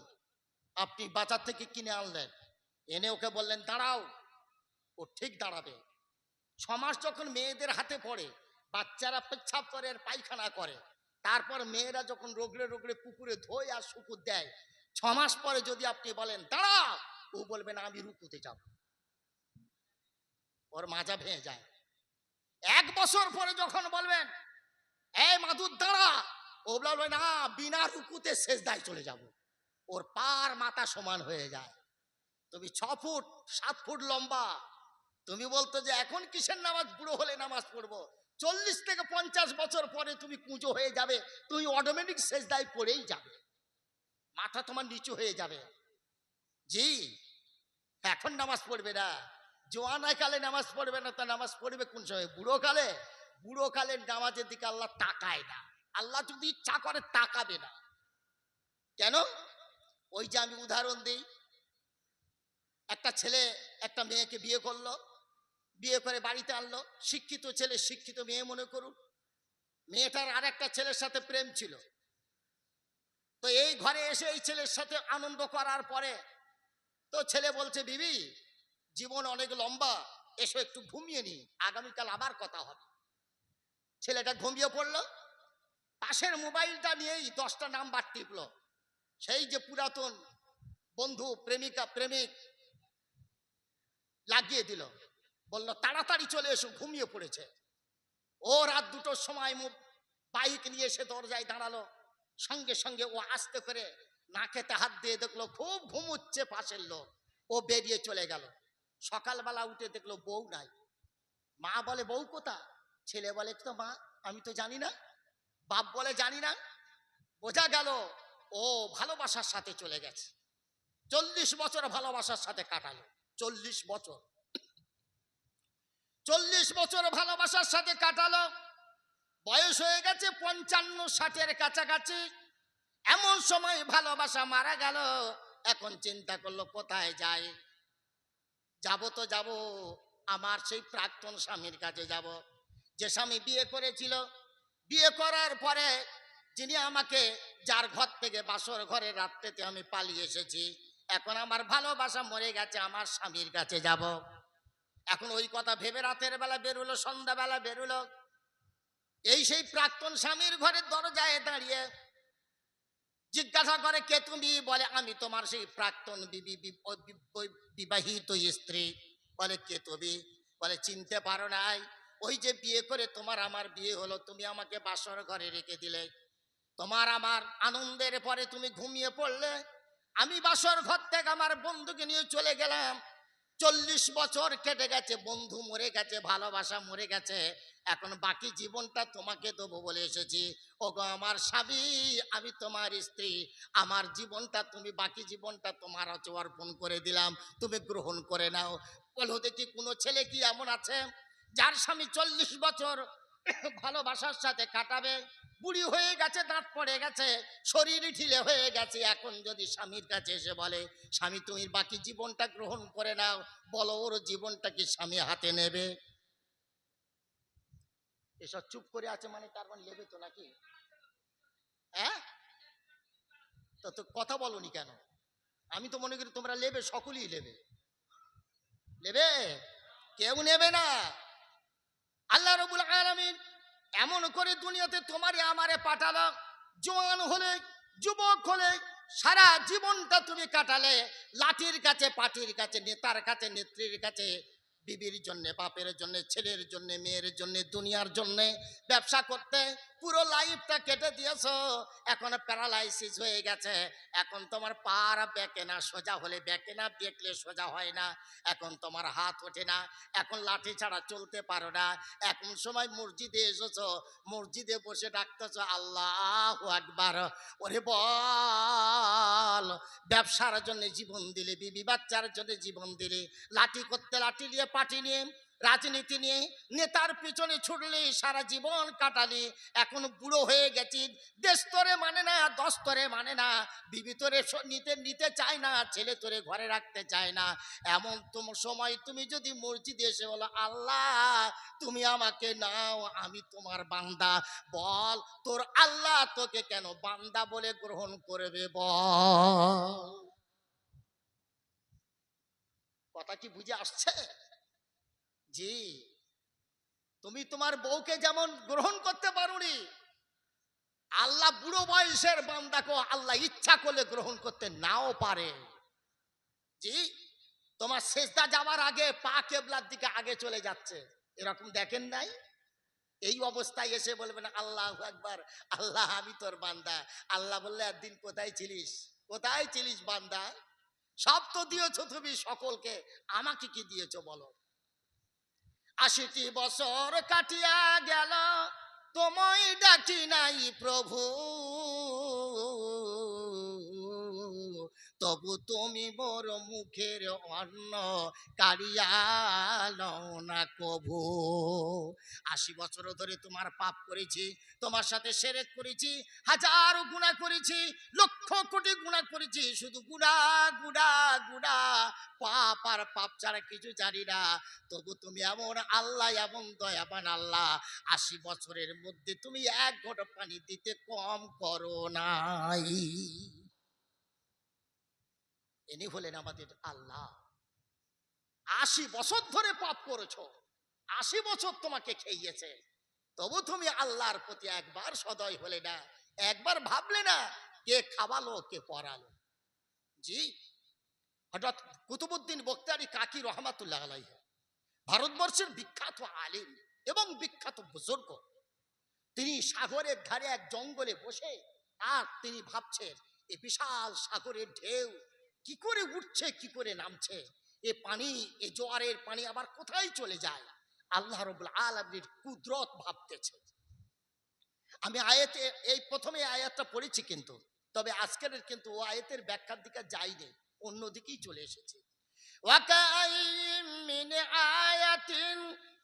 আপনি বাজার থেকে কিনে আনলেন, এনে ওকে বললেন দাঁড়াও, ও ঠিক দাঁড়াবে। 6 মাস যখন মেয়েদের হাতে পড়ে, বাচ্চারা পেচ্ছাপ করে আর পায়খানা করে, তারপর মেয়েরা যখন রোগড়ে রোগড়ে পুকুরে ধোয় আর শুকুর দেয়, 6 মাস পরে যদি আপনি বলেন দাঁড়াও, ও বলবে না আমি রুকুতে যাব, ওর মাজা ভেঙে যায়। 1 বছর পরে যখন বলবেন এই মাদুর দাঁড়া, ও বলবে না বিনা রুকুতে সেজদায় চলে যাব, ওর পার মাথা সমান হয়ে যায়। তুমি 6 ফুট 7 ফুট লম্বা, তুমি বলতো যে এখন কিসের নামাজ, বুড়ো হলে নামাজ পড়বো। 40 থেকে 50 বছর পরে তুমি কুঁজো হয়ে যাবে, তুমি অটোমেটিক সেজদায় পড়েই যাবে, মাথা তোমার নিচু হয়ে যাবে। জি, এখন নামাজ পড়বে না, জোয়ানায় কালে নামাজ পড়বে না, তা নামাজ পড়বে কোন সময়? বুড়ো কালে। বুড়ো কালের নামাজের দিকে আল্লাহ তাকায় না, আল্লাহ যদি ইচ্ছা করে তাকাবে না। কেন? ওই যে আমি উদাহরণ দিই, একটা ছেলে একটা মেয়েকে বিয়ে করলো, বিয়ে করে বাড়িতে আনলো, শিক্ষিত ছেলে শিক্ষিত মেয়ে মনে করুন, মেয়েটার আর একটা ছেলের সাথে প্রেম ছিল। তো এই ঘরে এসে এই ছেলের সাথে আনন্দ করার পরে তো ছেলে বলছে, বিবি জীবন অনেক লম্বা, এসো একটু ঘুমিয়ে নি, আগামীকাল আবার কথা হবে। ছেলেটা ঘুমিয়ে পড়লো, পাশের মোবাইলটা নিয়েই 10টা নাম্বার টিপলো, সেই যে পুরাতন বন্ধু প্রেমিকা প্রেমিক লাগিয়ে দিল, বলল তাড়াতাড়ি চলে এসো, ঘুমিয়ে পড়েছে। ও রাত 2টোর সময় বাইক নিয়ে এসে দরজায় দাঁড়ালো, সঙ্গে সঙ্গে ও আস্তে করে নাকেতে হাত দিয়ে দেখলো খুব ঘুমুচ্ছে পাশের লোক, ও বেরিয়ে চলে গেল। সকালবেলা উঠে দেখলো বউ নাই। মা বলে বউ কোথা, ছেলে বলে তো মা আমি তো জানি না, বাপ বলে জানি না। বোঝা গেল ও ভালোবাসার সাথে চলে গেছে। 40 বছর ভালোবাসার সাথে কাটালো। 40 বছর, 40 বছর ভালোবাসার সাথে কাটালো। বয়স হয়ে গেছে 55-60-এর কাছাকাছি। এমন সময় ভালোবাসা মারা গেল। এখন চিন্তা করলো কোথায় যায়, যাব তো যাব আমার সেই প্রাক্তন স্বামীর কাছে যাব, যে স্বামী বিয়ে করেছিল। বিয়ে করার পরে যিনি আমাকে, যার ঘর থেকে বাসর ঘরে রাত্রেতে আমি পালিয়ে এসেছি, এখন আমার ভালোবাসা মরে গেছে, আমার স্বামীর কাছে যাব। এখন ওই কথা ভেবে রাতের বেলা বেরোলো, সন্ধ্যাবেলা বেরোলো। এই সেই প্রাক্তন স্বামীর ঘরের দরজায় দাঁড়িয়ে জিজ্ঞাসা করে কে তুমি, বলে আমি তোমার সেই প্রাক্তন বিবাহিত স্ত্রী। বলে কে তুমি, বলে চিনতে পারো নাই, ওই যে বিয়ে করে তোমার আমার বিয়ে হলো, তুমি আমাকে বাসর ঘরে রেখে দিলে, তোমার আমার আনন্দের পরে তুমি ঘুমিয়ে পড়লে, আমি বাসর ঘর থেকে আমার বন্ধুকে নিয়ে চলে গেলাম। 40 বছর কেটে গেছে, বন্ধু মরে গেছে, ভালোবাসা মরে গেছে, এখন বাকি জীবনটা তোমাকে দেবো বলে এসেছি। ওগো আমার স্বামী, আমি তোমার স্ত্রী, আমার জীবনটা তুমি, বাকি জীবনটা তোমার কাছে অর্পণ করে দিলাম, তুমি গ্রহণ করে নাও। বলো দেখি কোনো ছেলে কি এমন আছে যার স্বামী 40 বছর ভালোবাসার সাথে কাটাবে, বুড়ি হয়ে গেছে, দাঁত পড়ে গেছে, শরীর ঢিলে হয়ে গেছে, এখন যদি স্বামীর কাছে এসে বলে স্বামী তুমি বাকি জীবনটা গ্রহণ করে নাও, বলো ওর জীবনটা কি স্বামী হাতে নেবে? এসব চুপ করে আছে মানে তার মানে নেবে তো নাকি? হ্যাঁ, তো কথা বলনি কেন? আমি তো মনে করি তোমরা নেবে, সকলেই নেবে। নেবে? কেউ নেবে না। আল্লাহ রাব্বুল আলামিন এমন করে দুনিয়াতে তোমারে আমারে পাঠালো, জওয়ান হলে, যুবক হলে, সারা জীবনটা তুমি কাটালে লাঠির কাছে, পাটির কাছে, নেতার কাছে, নেত্রীর কাছে, বিবির জন্য, বাপের জন্য, ছেলের জন্য, মেয়ের জন্য, দুনিয়ার জন্য ব্যবসা করতে পুরো লাইফটা কেটে দিয়েছো। এখন প্যারালাইসিস হয়ে গেছে, এখন তোমার পার বেঁকে না, সোজা হলে বেঁকে না, বেঁকলে সোজা হয় না, এখন তোমার হাত ওঠে না, এখন লাঠি ছাড়া চলতে পারো না। এখন সময় মসজিদে এসেছো, মসজিদে বসে ডাকতেছো আল্লাহু আকবার। ওরে বল, ব্যবসার জন্য জীবন দিলে, বিবি বাচ্চার জন্য জীবন দিলে, লাঠি করতে লাঠি নিয়ে, পাটি নিয়ে, রাজনীতি নিয়ে, নেতার পিছনে ছুটলি, সারা জীবন কাটালি, এখন বুড়ো হয়ে গেছি, দেশ তোরে মানে না, দশ তোরে মানে না, বিবি তোরে নিতে নিতে চায় না, ছেলে তোরে ঘরে রাখতে চায় না। এমন তোমার সময় তুমি যদি মসজিদে এসে বলো আল্লাহ তুমি আমাকে নাও, আমি তোমার বান্দা, বল তোর আল্লাহ তোকে কেন বান্দা বলে গ্রহণ করবে? বল, কথা কি বুঝে আসছে? জি, তুমি তোমার বউকে যেমন গ্রহণ করতে পারোনি, আল্লাহ বুড়ো বয়সের বান্দাকে আল্লাহ ইচ্ছা করলে গ্রহণ করতে নাও পারে। জি, তোমার সেজদা যাওয়ার আগে পা কেবলার দিকে আগে চলে যাচ্ছে, এরকম দেখেন নাই? এই অবস্থায় এসে বলবেন আল্লাহু আকবার, আল্লাহ আমি তোর বান্দা। আল্লাহ বললে একদিন কোথায় ছিলিস, কোথায় ছিলিস বান্দা? সব তো দিয়েছো তুমি সকলকে, আমাকে কি দিয়েছো বলো? 80টি বছর কাটিয়া গেল, তোমায় ডাকি নাই প্রভু, তবু তুমি মোর মুখের অন্ন কাড়িয়া লও না কভু। 80 বছর ধরে তোমার পাপ করেছি, তোমার সাথে শিরক করেছি, হাজারো গুনাহ করেছি, লক্ষ কোটি গুনাহ করেছি, শুধু গুনাহ গুনাহ গুনাহ, পাপ আর পাপ ছাড়া কিছু জানি না। তবু তুমি এমন আল্লাহ, এমন দয়াবান আল্লাহ, 80 বছরের মধ্যে তুমি এক ঘটা পানি দিতে কম করো নাই। ইনি হলেন আমাদের আল্লাহ। 80 বছর ধরে পাপ করেছো, 80 বছর তোমাকে খেয়েছে, তবু তুমি আল্লাহর প্রতি একবার সদয় হলে না, একবার ভাবলে না কে খাওয়ালো, কে পড়ালো? জি, হঠাৎ কুতুবউদ্দিন বখতিয়ারি কাকি রহমাতুল্লাহ আলাইহি, ভারতবর্ষের বিখ্যাত আলিম এবং বিখ্যাত বুজুর্গ, তিনি সাগরের ধারে এক জঙ্গলে বসে আর তিনি ভাবছেন এই বিশাল সাগরের ঢেউ কি করে উঠছে, কি করে নামছে, এ পানি, এ জোয়ারের পানি আবার কোথায় চলে যায়, আল্লাহ রাব্বুল আলামিনের কুদরত ভাবতেছে। আমি আয়াতে এই প্রথমে আয়াতটা পড়েছি, কিন্তু তবে আজকের কিন্তু ও আয়াতের ব্যাখ্যার দিকে যাইনি, অন্যদিকেই চলে এসেছে। ওয়াকাইয়্যিম মিন আয়াতিন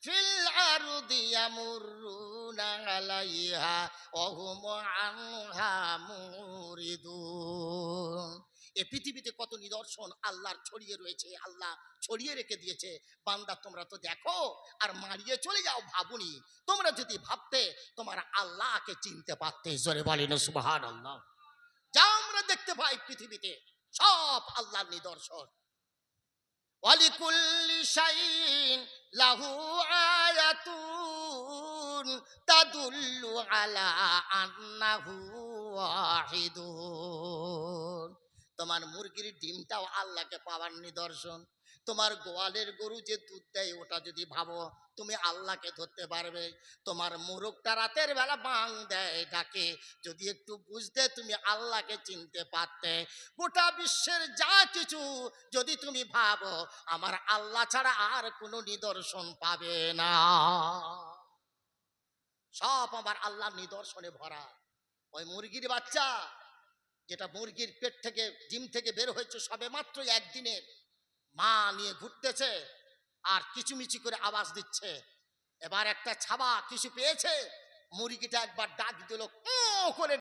ফিল আরদি ইয়ামুররুনা আলাইহা ওয়া হুম আনহা মুরিদুন। এই পৃথিবীতে কত নিদর্শন আল্লাহর ছড়িয়ে রয়েছে, আল্লাহ ছড়িয়ে রেখে দিয়েছে। বান্দা তোমরা তো দেখো আর মারিয়ে চলে যাও, ভাবুনি। তোমরা যদি ভাবতে তোমার আল্লাহকে চিনতে পারতে। জোরে বলেন সুবহানাল্লাহ। যা আমরা দেখতে পাই পৃথিবীতে সব আল্লাহর নিদর্শন। ওয়ালিকুল্লি শাইইন লাহু আয়াতুন তাদুল্লু আলা আন্নাহু ওয়াহিদুন। তোমার মুরগির ডিমটাও আল্লাহকে পাওয়ার নিদর্শন। তোমার গোয়ালের গরু যে দুধ দেয় ওটা যদি ভাবো তুমি আল্লাহকে ধরতে পারবে। তোমার মোরগটা রাতের বেলা বাং দেয় ডাকে, যদি একটু বুঝতে তুমি আল্লাহকে চিনতে পারতে। গোটা বিশ্বের যা কিছু যদি তুমি ভাবো আমার আল্লাহ ছাড়া আর কোনো নিদর্শন পাবে না, সব আমার আল্লাহর নিদর্শনে ভরা। ওই মুরগির বাচ্চা যেটা মুরগির পেট থেকে ডিম থেকে বের হয়েছে সবে মাত্র একদিনের, মা নিয়ে ঘুরতেছে আর কিচুমিচি করে আওয়াজ দিচ্ছে। এবার একটা ছাবা কিছু পেয়েছে, মুরগিটা একবার ডাক দিল, করে